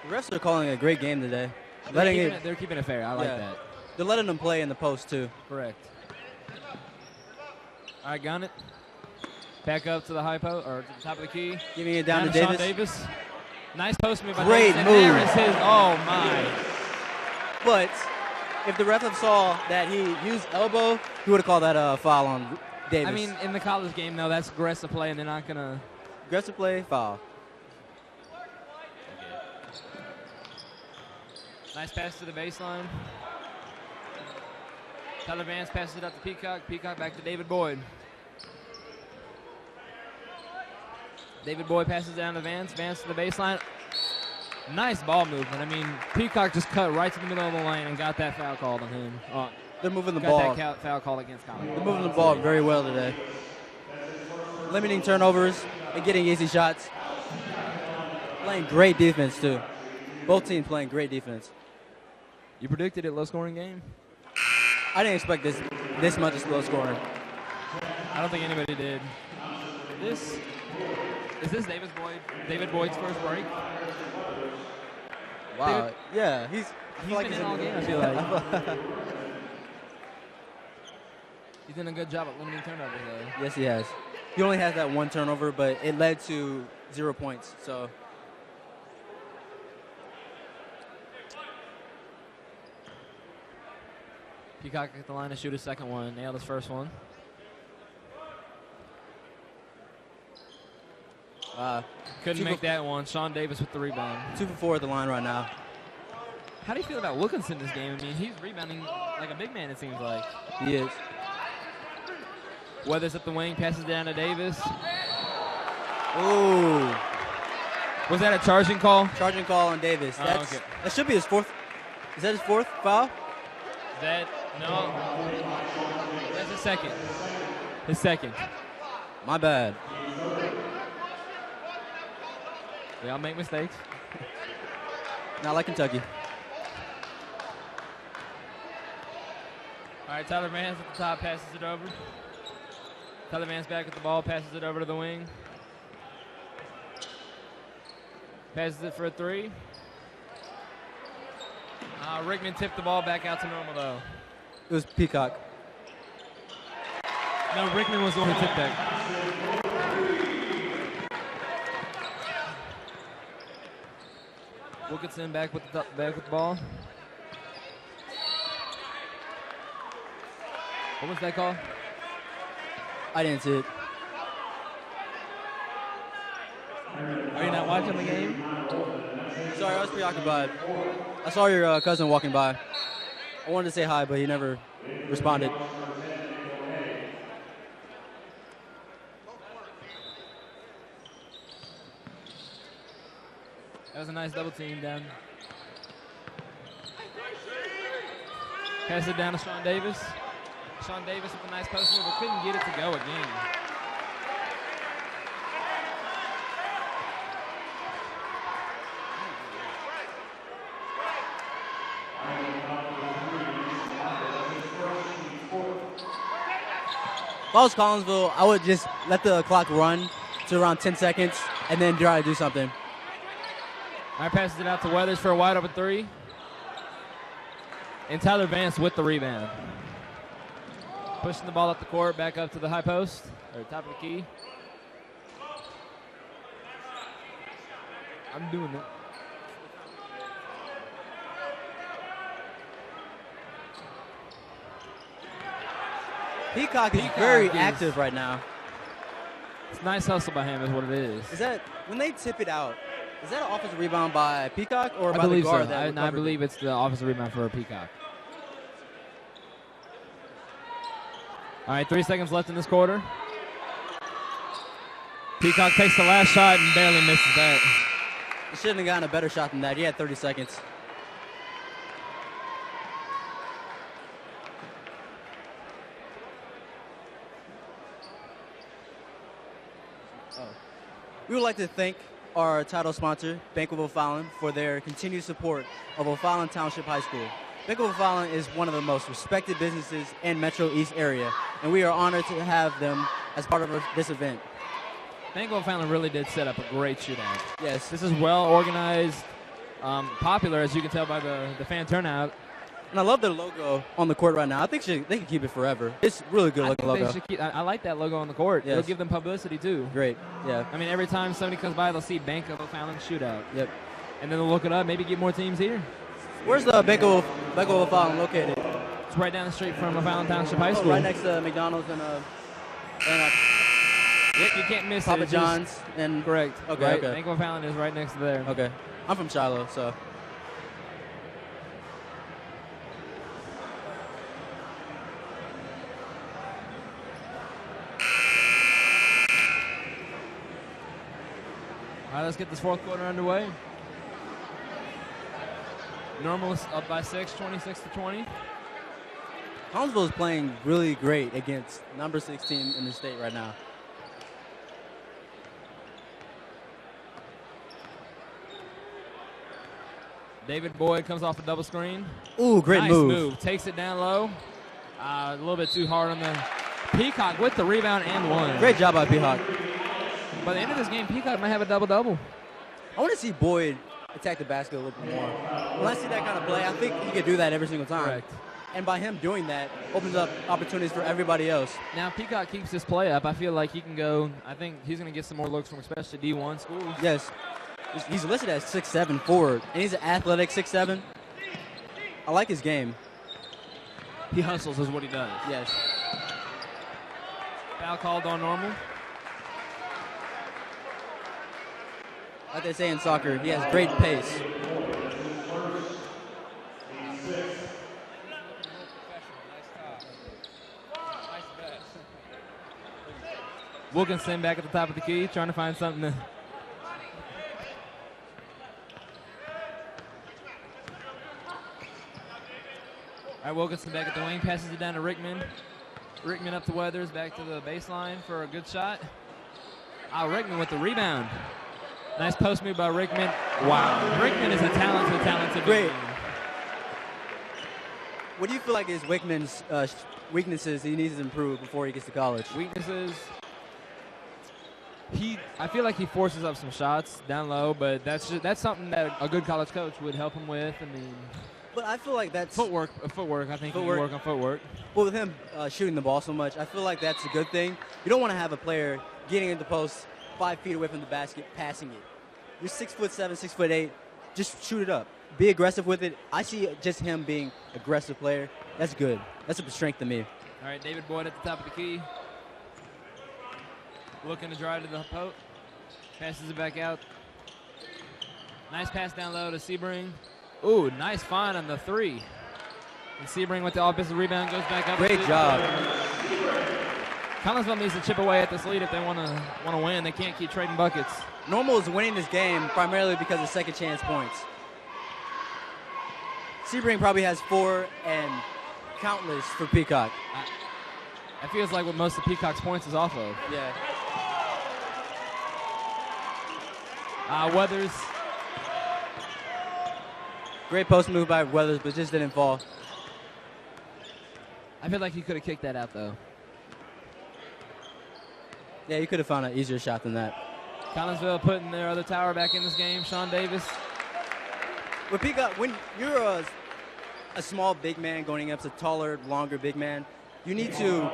The refs are calling a great game today. They're keeping it fair. I like that. They're letting them play in the post, too. Correct. All right, gun it. Back up to the high post, or to the top of the key. Giving it down to Davis. Sean Davis. Nice post move by Great Davis. move. There is his, oh, my. But if the ref saw that he used elbow, he would have called that a foul on Davis. I mean, in the college game, though, that's aggressive play, and they're not going to. Aggressive play, foul. Nice pass to the baseline. Tyler Vance passes it up to Peacock. Peacock back to David Boyd. David Boyd passes down to Vance. Vance to the baseline. Nice ball movement. I mean, Peacock just cut right to the middle of the lane and got that foul called on him. They're moving the ball. Got that foul called against Collins. They're moving the ball very well today. Limiting turnovers and getting easy shots. Playing great defense, too. Both teams playing great defense. You predicted it low-scoring game? I didn't expect this much low scoring. I don't think anybody did. Is this David Boyd's first break? Wow. Yeah, he's been in all game, I feel like. He's done a good job at limiting turnovers, though. Yes, he has. He only has that one turnover, but it led to 0 points. So. Peacock at the line to shoot his second one. Nailed his first one. Couldn't make that one. Sean Davis with the rebound. 2 for 4 at the line right now. How do you feel about Wilkinson this game? I mean, he's rebounding like a big man, it seems like. He is. Weathers at the wing, passes down to Davis. Ooh. Was that a charging call? Charging call on Davis. Okay. That should be his fourth. Is that his fourth foul? No. That's his second. His second. My bad. We all make mistakes. Not like Kentucky. All right, Tyler Vance at the top, passes it over. Tyler Vance back with the ball, passes it over to the wing. Passes it for a 3. Rickman tipped the ball back out to normal, though. It was Peacock. No, Rickman was the one who tipped that. Wilkinson back with the ball. What was that call? I didn't see it. Are you not watching the game? Sorry, I was preoccupied. I saw your cousin walking by. I wanted to say hi, but he never responded. That was a nice double team down. Pass it down to Sean Davis. Sean Davis with a nice post move, but couldn't get it to go again. If I was Collinsville, I would just let the clock run to around 10 seconds and then try to do something. All right, passes it out to Weathers for a wide open 3. And Tyler Vance with the rebound. Pushing the ball up the court, back up to the high post, or top of the key. I'm doing it. Peacock is very active right now. It's nice hustle by him is what it is. Is that, when they tip it out, is that an offensive rebound by Peacock or I by the believe guard? so. I believe it's the offensive rebound for Peacock. All right, 3 seconds left in this quarter. Peacock takes the last shot and barely misses that. He shouldn't have gotten a better shot than that. He had 30 seconds. We would like to thank our title sponsor, Bank of Fallon, for their continued support of Fallon Township High School. Bank of Fallon is one of the most respected businesses in Metro East area, and we are honored to have them as part of this event. Bank of Fallon really did set up a great shootout. Yes. This is well organized, popular, as you can tell by the fan turnout. And I love their logo on the court right now. I think they can keep it forever. It's really good looking logo. I like that logo on the court. Yes. It'll give them publicity, too. Great, yeah. I mean, every time somebody comes by, they'll see Bank of Fallon Shootout. Yep. And then they'll look it up, maybe get more teams here. Where's the Bank of Fallon located? It's right down the street from Fallon Township High School. Right next to McDonald's and yep, you can't miss Papa it. John's. And correct. Okay, right? okay. Bank of Fallon is right next to there. Okay. I'm from Shiloh, so. All right, let's get this fourth quarter underway. Normal is up by 6, 26-20. Collinsville is playing really great against number 16 in the state right now. David Boyd comes off a double screen. Ooh, great nice move. Takes it down low. A little bit too hard on the Peacock with the rebound and one. Great job by Peacock. By the end of this game, Peacock might have a double-double. I want to see Boyd attack the basket a little bit more. When I see that kind of play, I think he could do that every single time. Correct. And by him doing that, opens up opportunities for everybody else. Now, Peacock keeps this play up. I feel like he can go. I think he's going to get some more looks from especially D1 schools. Yes. He's listed as 6'7" forward, and he's an athletic 6'7". I like his game. He hustles is what he does. Yes. Foul called on Normal. Like they say in soccer, he has great pace. Wilkinson back at the top of the key, trying to find something to. All right, Wilkinson back at the wing, passes it down to Rickman. Rickman up to Weathers, back to the baseline for a good shot. Rickman with the rebound. Nice post move by Rickman. Wow, Rickman is a talented Great. man. What do you feel like is Wickman's weaknesses he needs to improve before he gets to college? Weaknesses. I feel like he forces up some shots down low, but that's something that a good college coach would help him with. I mean, but I feel like that's footwork. I think he can work on footwork. Well, with him shooting the ball so much, I feel like that's a good thing. You don't want to have a player getting into the post 5 feet away from the basket, passing it. You're 6'7", 6'8". Just shoot it up. Be aggressive with it. I see just him being an aggressive player. That's good. That's a strength to me. All right, David Boyd at the top of the key. Looking to drive to the post. Passes it back out. Nice pass down low to Sebring. Ooh, nice find on the 3. And Sebring with the offensive rebound goes back up. Great job. Collinsville needs to chip away at this lead if they want to win. They can't keep trading buckets. Normal is winning this game primarily because of second chance points. Sebring probably has 4 and countless for Peacock. That feels like what most of Peacock's points is off of. Yeah. Weathers. Great post move by Weathers, but just didn't fall. I feel like he could have kicked that out, though. Yeah, you could have found an easier shot than that. Collinsville putting their other tower back in this game. Sean Davis. With Peacock, when you're a small big man going up to a taller, longer big man, you need to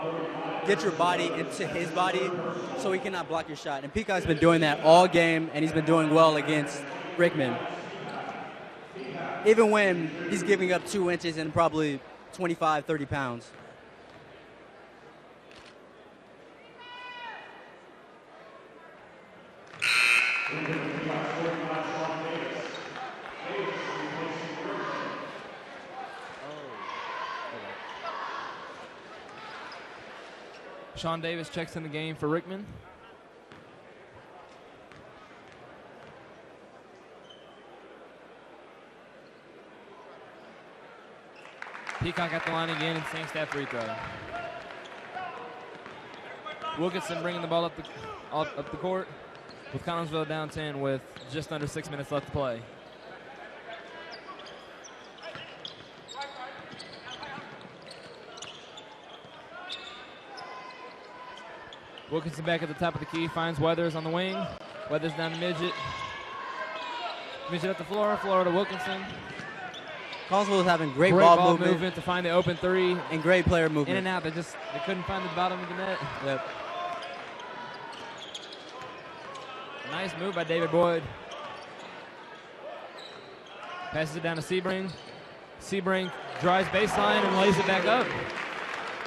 get your body into his body so he cannot block your shot. And Peacock's been doing that all game, and he's been doing well against Rickman. Even when he's giving up 2 inches and probably 25, 30 pounds. Sean Davis checks in the game for Rickman. Peacock at the line again and sinks that free throw. Wilkinson bringing the ball up the court with Collinsville down 10 with just under 6 minutes left to play. Wilkinson back at the top of the key, finds Weathers on the wing. Weathers down to Midget. Midget up the floor, floor to Wilkinson. Collinsville is having great ball movement to find the open three. And great player movement. In and out, they couldn't find the bottom of the net. Yep. Nice move by David Boyd. Passes it down to Sebring. Sebring drives baseline and lays it back up.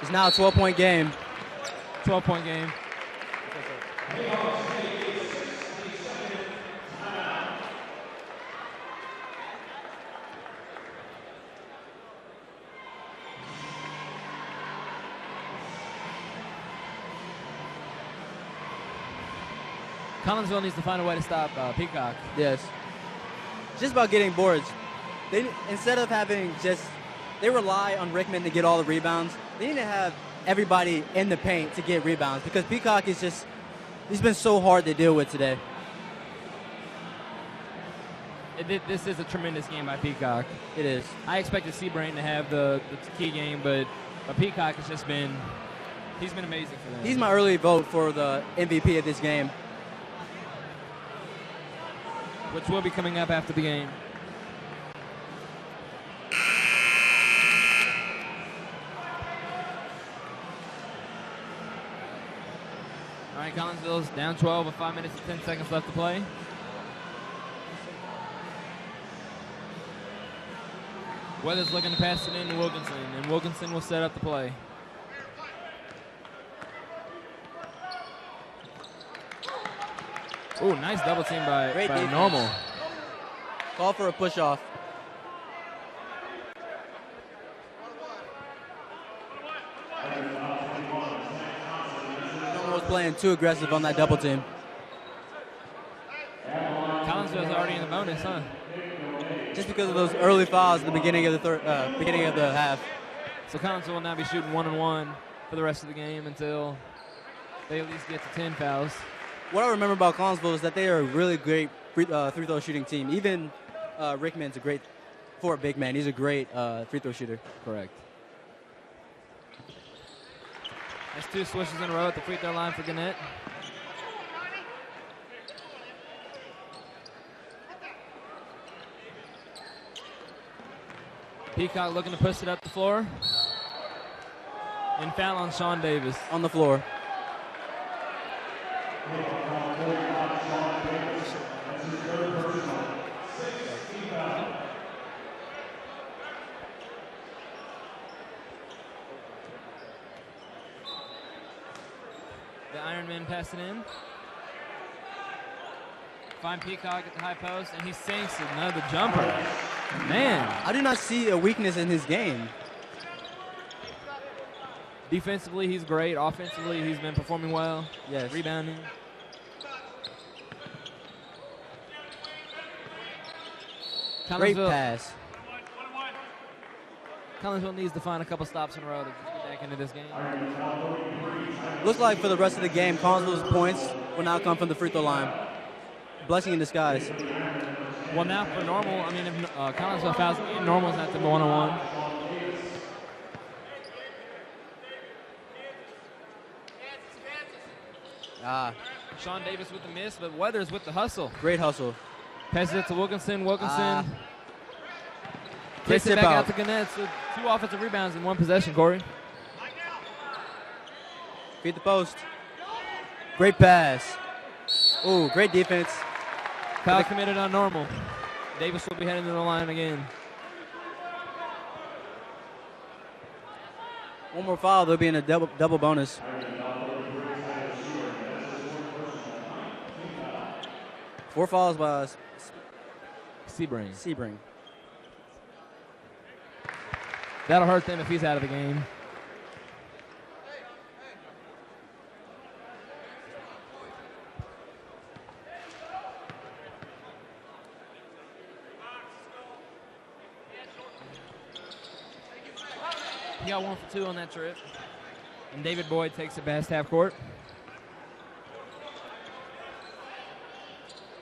It's now a 12-point game. 12-point game. Collinsville needs to find a way to stop Peacock. Yes. Just about getting boards. Instead of having they rely on Rickman to get all the rebounds. They need to have everybody in the paint to get rebounds because Peacock is he's been so hard to deal with today. This is a tremendous game by Peacock. It is. I expected Sebring to have the key game, but Peacock has he's been amazing for them. He's my early vote for the MVP of this game. Which will be coming up after the game. All right, Collinsville's down 12 with 5 minutes and 10 seconds left to play. Weathers looking to pass it in to Wilkinson, and Wilkinson will set up the play. Ooh, nice double team by Normal. Call for a push-off. Normal was playing too aggressive on that double team. Collinsville's already in the bonus, huh? Just because of those early fouls at the beginning of the half. So Collinsville will now be shooting 1-on-1 for the rest of the game until they at least get to 10 fouls. What I remember about Collinsville is that they are a really great free-throw shooting team. Even Rickman's for a big man, he's a great free-throw shooter. Correct. That's 2 swishes in a row at the free throw line for Gannett. Peacock looking to push it up the floor. And foul on Sean Davis. On the floor. The Ironman passing in. Find Peacock at the high post, and he sinks another jumper. Man. I do not see a weakness in his game. Defensively, he's great. Offensively, he's been performing well. Yes. Rebounding. Great pass. Collinsville needs to find a couple stops in a row to get back into this game. Looks like for the rest of the game, Collinsville's points will now come from the free throw line. Blessing in disguise. Well, now for Normal, I mean, if Collinsville fouls, Normal's not the 1-on-1. Sean Davis with the miss, but Weathers with the hustle. Great hustle. Passes it to Wilkinson. Wilkinson kicks it back out to Gannett. So 2 offensive rebounds in 1 possession, Corey. Feed the post. Great pass. Ooh, great defense. Foul committed on Normal. Davis will be heading to the line again. One more foul, they'll be in a double bonus. Four fouls by Sebring. That'll hurt them if he's out of the game. He got 1 for 2 on that trip. And David Boyd takes it past half court.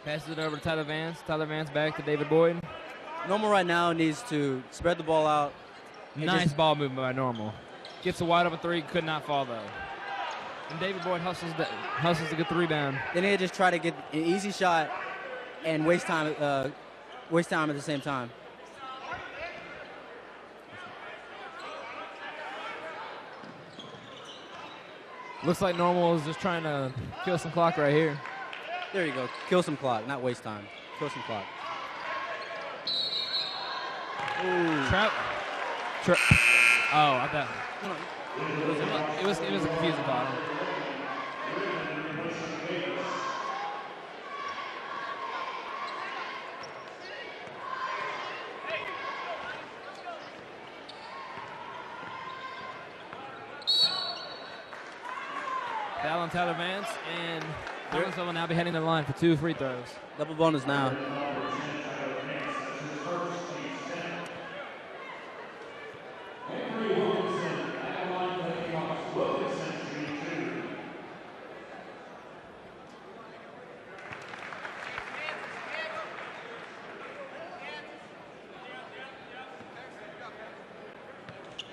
Passes it over to Tyler Vance. Tyler Vance back to David Boyd. Normal right now needs to spread the ball out. Nice ball movement by Normal. Gets a wide open three, could not fall though. And David Boyd hustles to get the rebound. They need to just try to get an easy shot and waste time at the same time. Looks like Normal is just trying to kill some clock right here. There you go. Kill some clock, not waste time. Kill some clock. Trap. Oh, I thought it was a confusing call. Fallon, Tyler Vance, and Collinsville will now be heading to the line for 2 free throws. Double bonus now.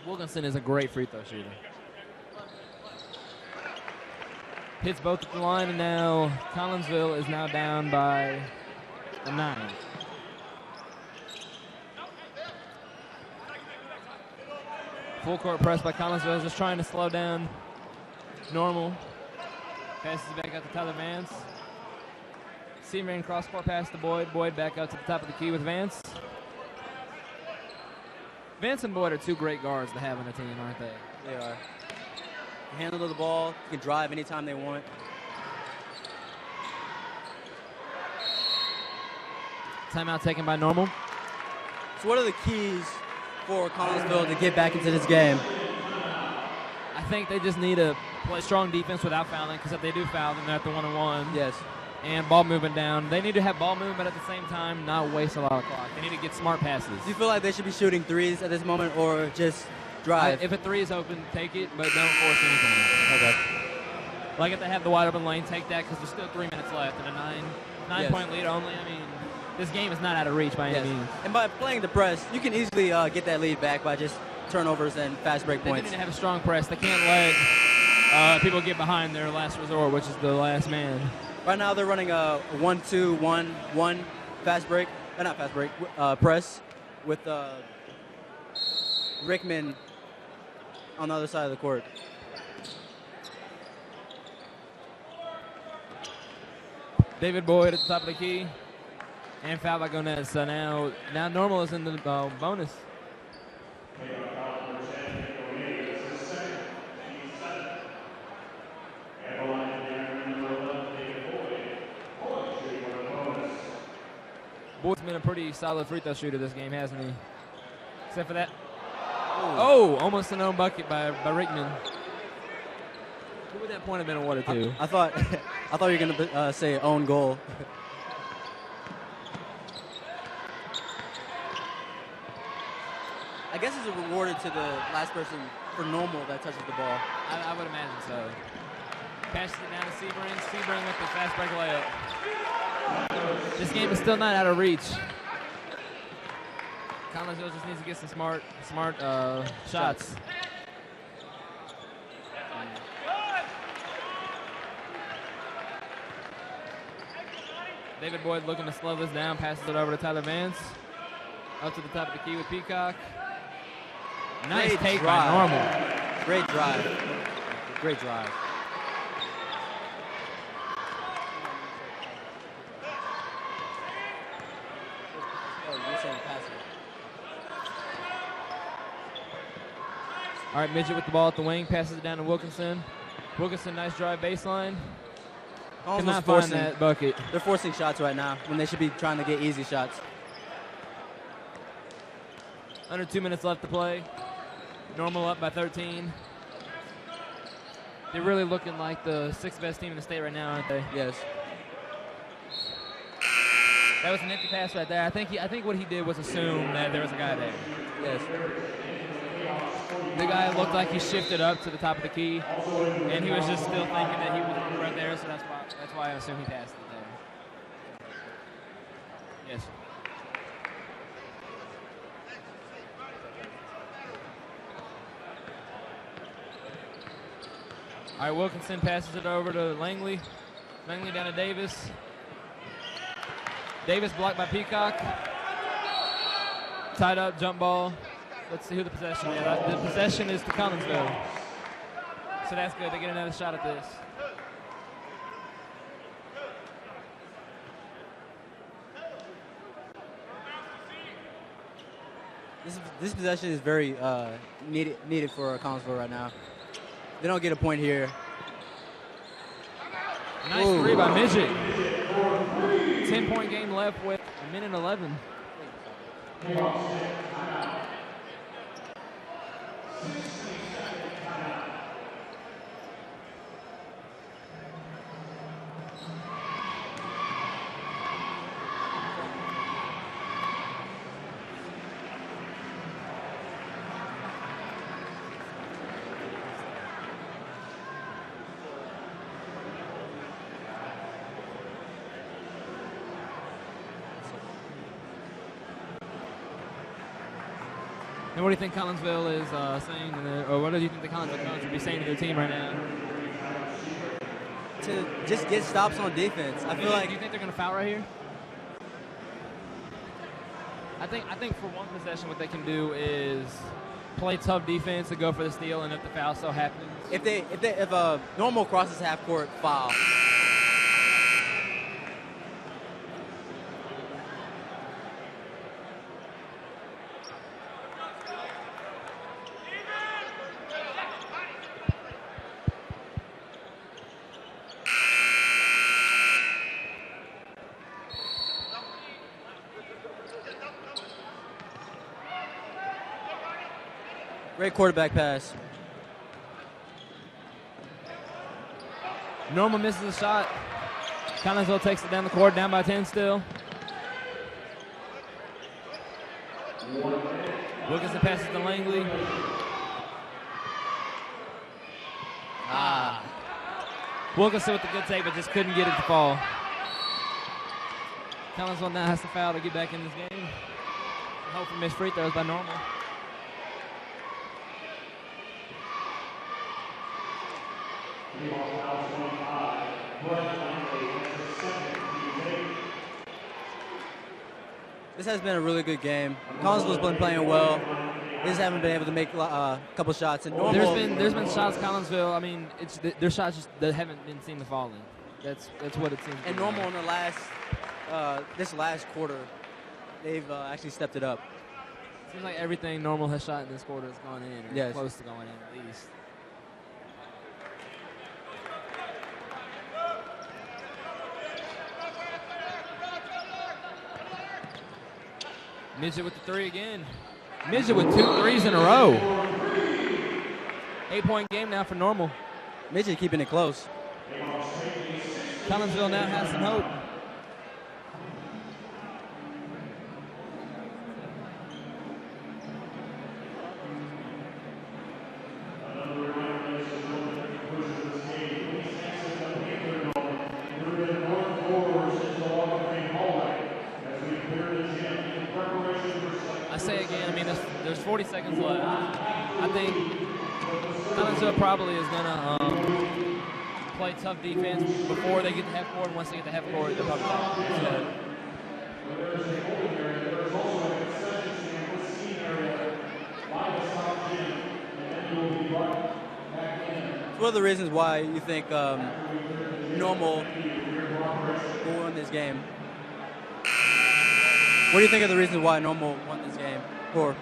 Wilkinson is a great free throw shooter. Hits both at the line, and now Collinsville is now down by 9. Full court press by Collinsville, just trying to slow down Normal. Passes it back out to Tyler Vance. Seaman cross court pass to Boyd. Boyd back out to the top of the key with Vance. Vance and Boyd are 2 great guards to have on the team, aren't they? They are. Handle the ball, you can drive anytime they want. Timeout taken by Normal. So what are the keys for Collinsville to get back into this game? I think they just need to play strong defense without fouling, because if they do foul, then they're at the 1-on-1. Yes. And ball movement down. They need to have ball movement, but at the same time, not waste a lot of clock. They need to get smart passes. Do you feel like they should be shooting threes at this moment, or just drive? If a 3 is open, take it, but don't force anything. Okay. Like if they have the wide open lane, take that, because there's still 3 minutes left and a 9-point lead only. I mean, this game is not out of reach by any means. And by playing the press, you can easily get that lead back by just turnovers and fast break points. They need to have a strong press. They can't let people get behind their last resort, which is the last man. Right now they're running a 1-2-1-1 fast break, not fast break, press with Rickman on the other side of the court. David Boyd at the top of the key, and foul by Gomez. So now Normal is in the bonus. Boyd's been a pretty solid free throw shooter this game, hasn't he? Except for that. Oh, almost an own bucket by Rickman. Who would that point have been awarded to? I thought you were going to say own goal. I guess it's rewarded to the last person for Normal that touches the ball. I would imagine so. Passes it down to Sebring. Sebring with the fast break layup. This game is still not out of reach. Collinsville just needs to get some smart shots. David Boyd looking to slow this down, passes it over to Tyler Vance. Up to the top of the key with Peacock. Nice take by Normal. Great drive. Great drive. All right, Midget with the ball at the wing, passes it down to Wilkinson. Wilkinson, nice drive baseline. Cannot find that bucket. They're forcing shots right now when they should be trying to get easy shots. Under 2 minutes left to play. Normal up by 13. They're really looking like the 6th best team in the state right now, aren't they? Yes. That was an empty pass right there. I think what he did was assume that there was a guy there. Yes. The guy looked like he shifted up to the top of the key, and he was just still thinking that he was right there, so that's why I assume he passed it there. Yes. All right, Wilkinson passes it over to Langley. Langley down to Davis. Davis blocked by Peacock. Tied up, jump ball. Let's see who the possession is. The possession is to Collinsville. So that's good. They get another shot at this. This possession is very needed for Collinsville right now. They don't get a point here. Nice three by Midget. 10-point game left with a minute 11. And what do you think Collinsville is saying, or what do you think the Collinsville coach would be saying to their team right now? To just get stops on defense. I feel like. Do you think they're going to foul right here? I think for one possession, what they can do is play tough defense and go for the steal, and if the foul still happens. If Normal crosses half court, foul. Great quarterback pass. Normal misses a shot. Collinsville takes it down the court, down by 10 still. Wilkinson passes to Langley. Wilkinson with the good take, but just couldn't get it to fall. Collinsville now has to foul to get back in this game. Hope for missed free throws by Normal. This has been a really good game. Collinsville's been playing well. They just haven't been able to make a couple shots. And Normal, there's been shots Collinsville. I mean, their shots just that haven't been seen to fall in. That's what it seems. And Normal in the this last quarter, they've actually stepped it up. Seems like everything Normal has shot in this quarter is going in, or close to going in at least. Midget with the three again. Midget with 2 threes in a row. 8-point game now for Normal. Midget keeping it close. Collinsville now has some hope. There's 40 seconds left. I think Collinsville probably is going to play tough defense before they get to half court, and once they get to half court, they'll probably play. It's one of the reasons why you think Normal will win this game. What do you think of the reasons why Normal won this game? Or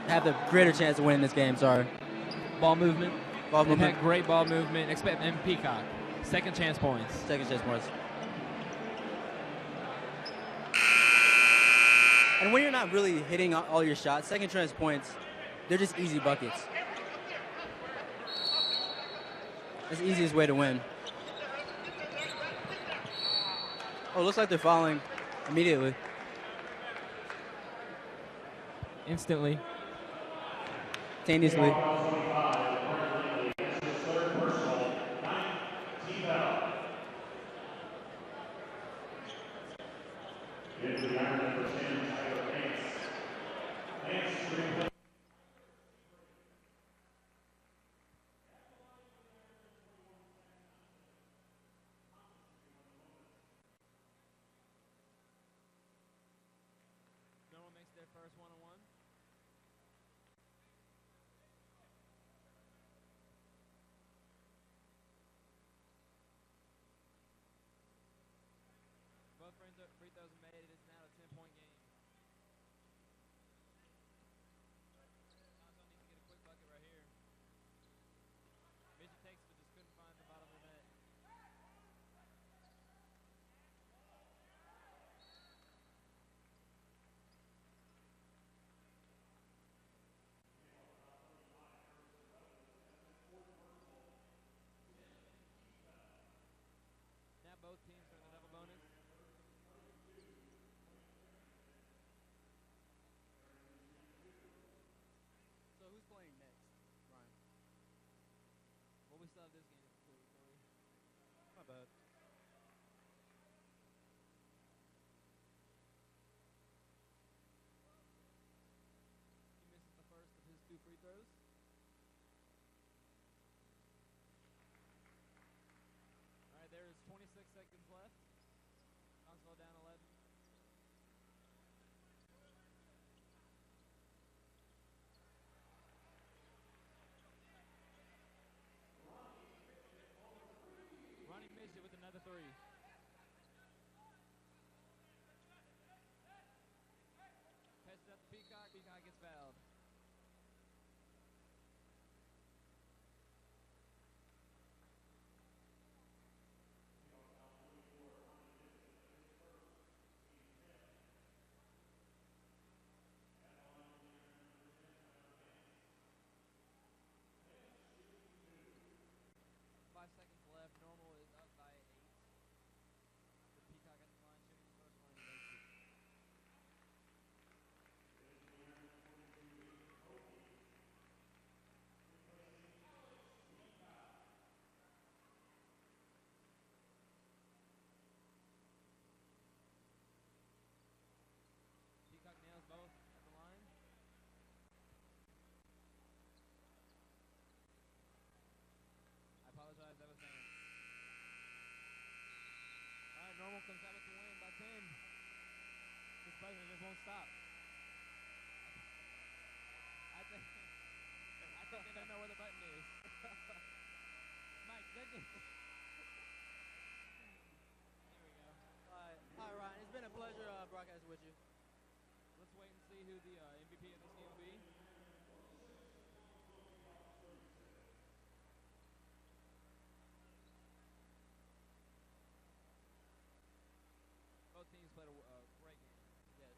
have the greater chance of winning this game, sorry. Ball movement. They've had great ball movement. And Peacock. Second chance points. And when you're not really hitting all your shots, second chance points, they're just easy buckets. It's the easiest way to win. Oh, looks like they're fouling immediately. Instantly. simultaneously. Normal makes their first one-on-one. Both free throws are made. It is now a 10-point game. Collinsville needs to get a quick bucket right here. Midget takes it, but just couldn't find the bottom of the net. Now both teams are in the double bonus. So who's playing next, Ryan? Well, we still have this game for you. My bad. He misses the first of his 2 free throws. All right, there is 26 seconds left. Collinsville down 11. Ronnie missed it with another 3. Passes up to Peacock. Peacock gets fouled. Normal is up by 8. With Peacock at the line shooting the first one, he makes it. Peacock nails both at the line. I apologize, that was dance. Alright, Normal comes out with the win by 10. This president just won't stop. I think they don't know where the button is. My goodness. Here we go. All right, Ryan. It's been a pleasure broadcasting with you. Let's wait and see who the MVP of this game will be. Both teams played a great game. Yes.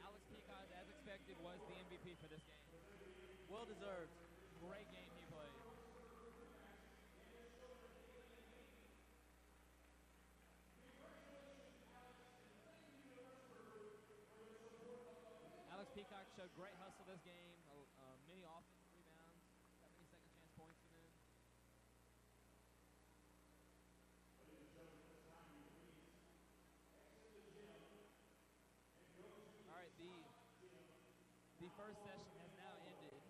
Alex Peacock, as expected, was the MVP for this game. Well deserved. Great game he played. Alex Peacock showed great hustle this game. Many offensive rebounds. Got many second chance points for them. All right, the first session has now ended.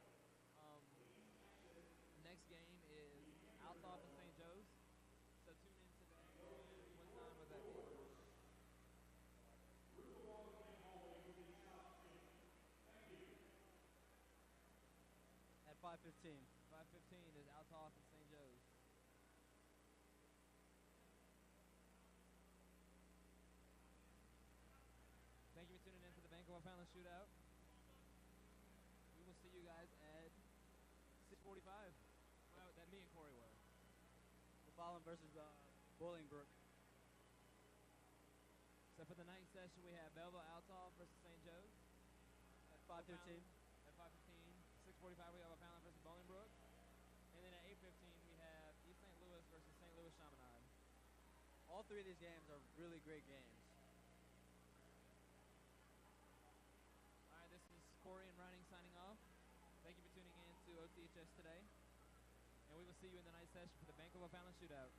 Next game is Althoff and St. Joe's. So tune in to that. What time was that game? At 5:15. 5:15 is Althoff and St. Joe's. Thank you for tuning in to the Bank of Fallon Shootout. We will see you guys at 6:45. Well, that me and Corey were. The Fallon versus Bolingbrook. So for the night session, we have Belleville Althoff versus St. Joe's. At 5:15. At 5:15. 6:45, we have a Fallon versus Bolingbrook. And then at 8:15, we have East St. Louis versus St. Louis Chaminade. All 3 of these games are really great games. OCHS today. And we will see you in the night session for the Vancouver Fallon Shootout.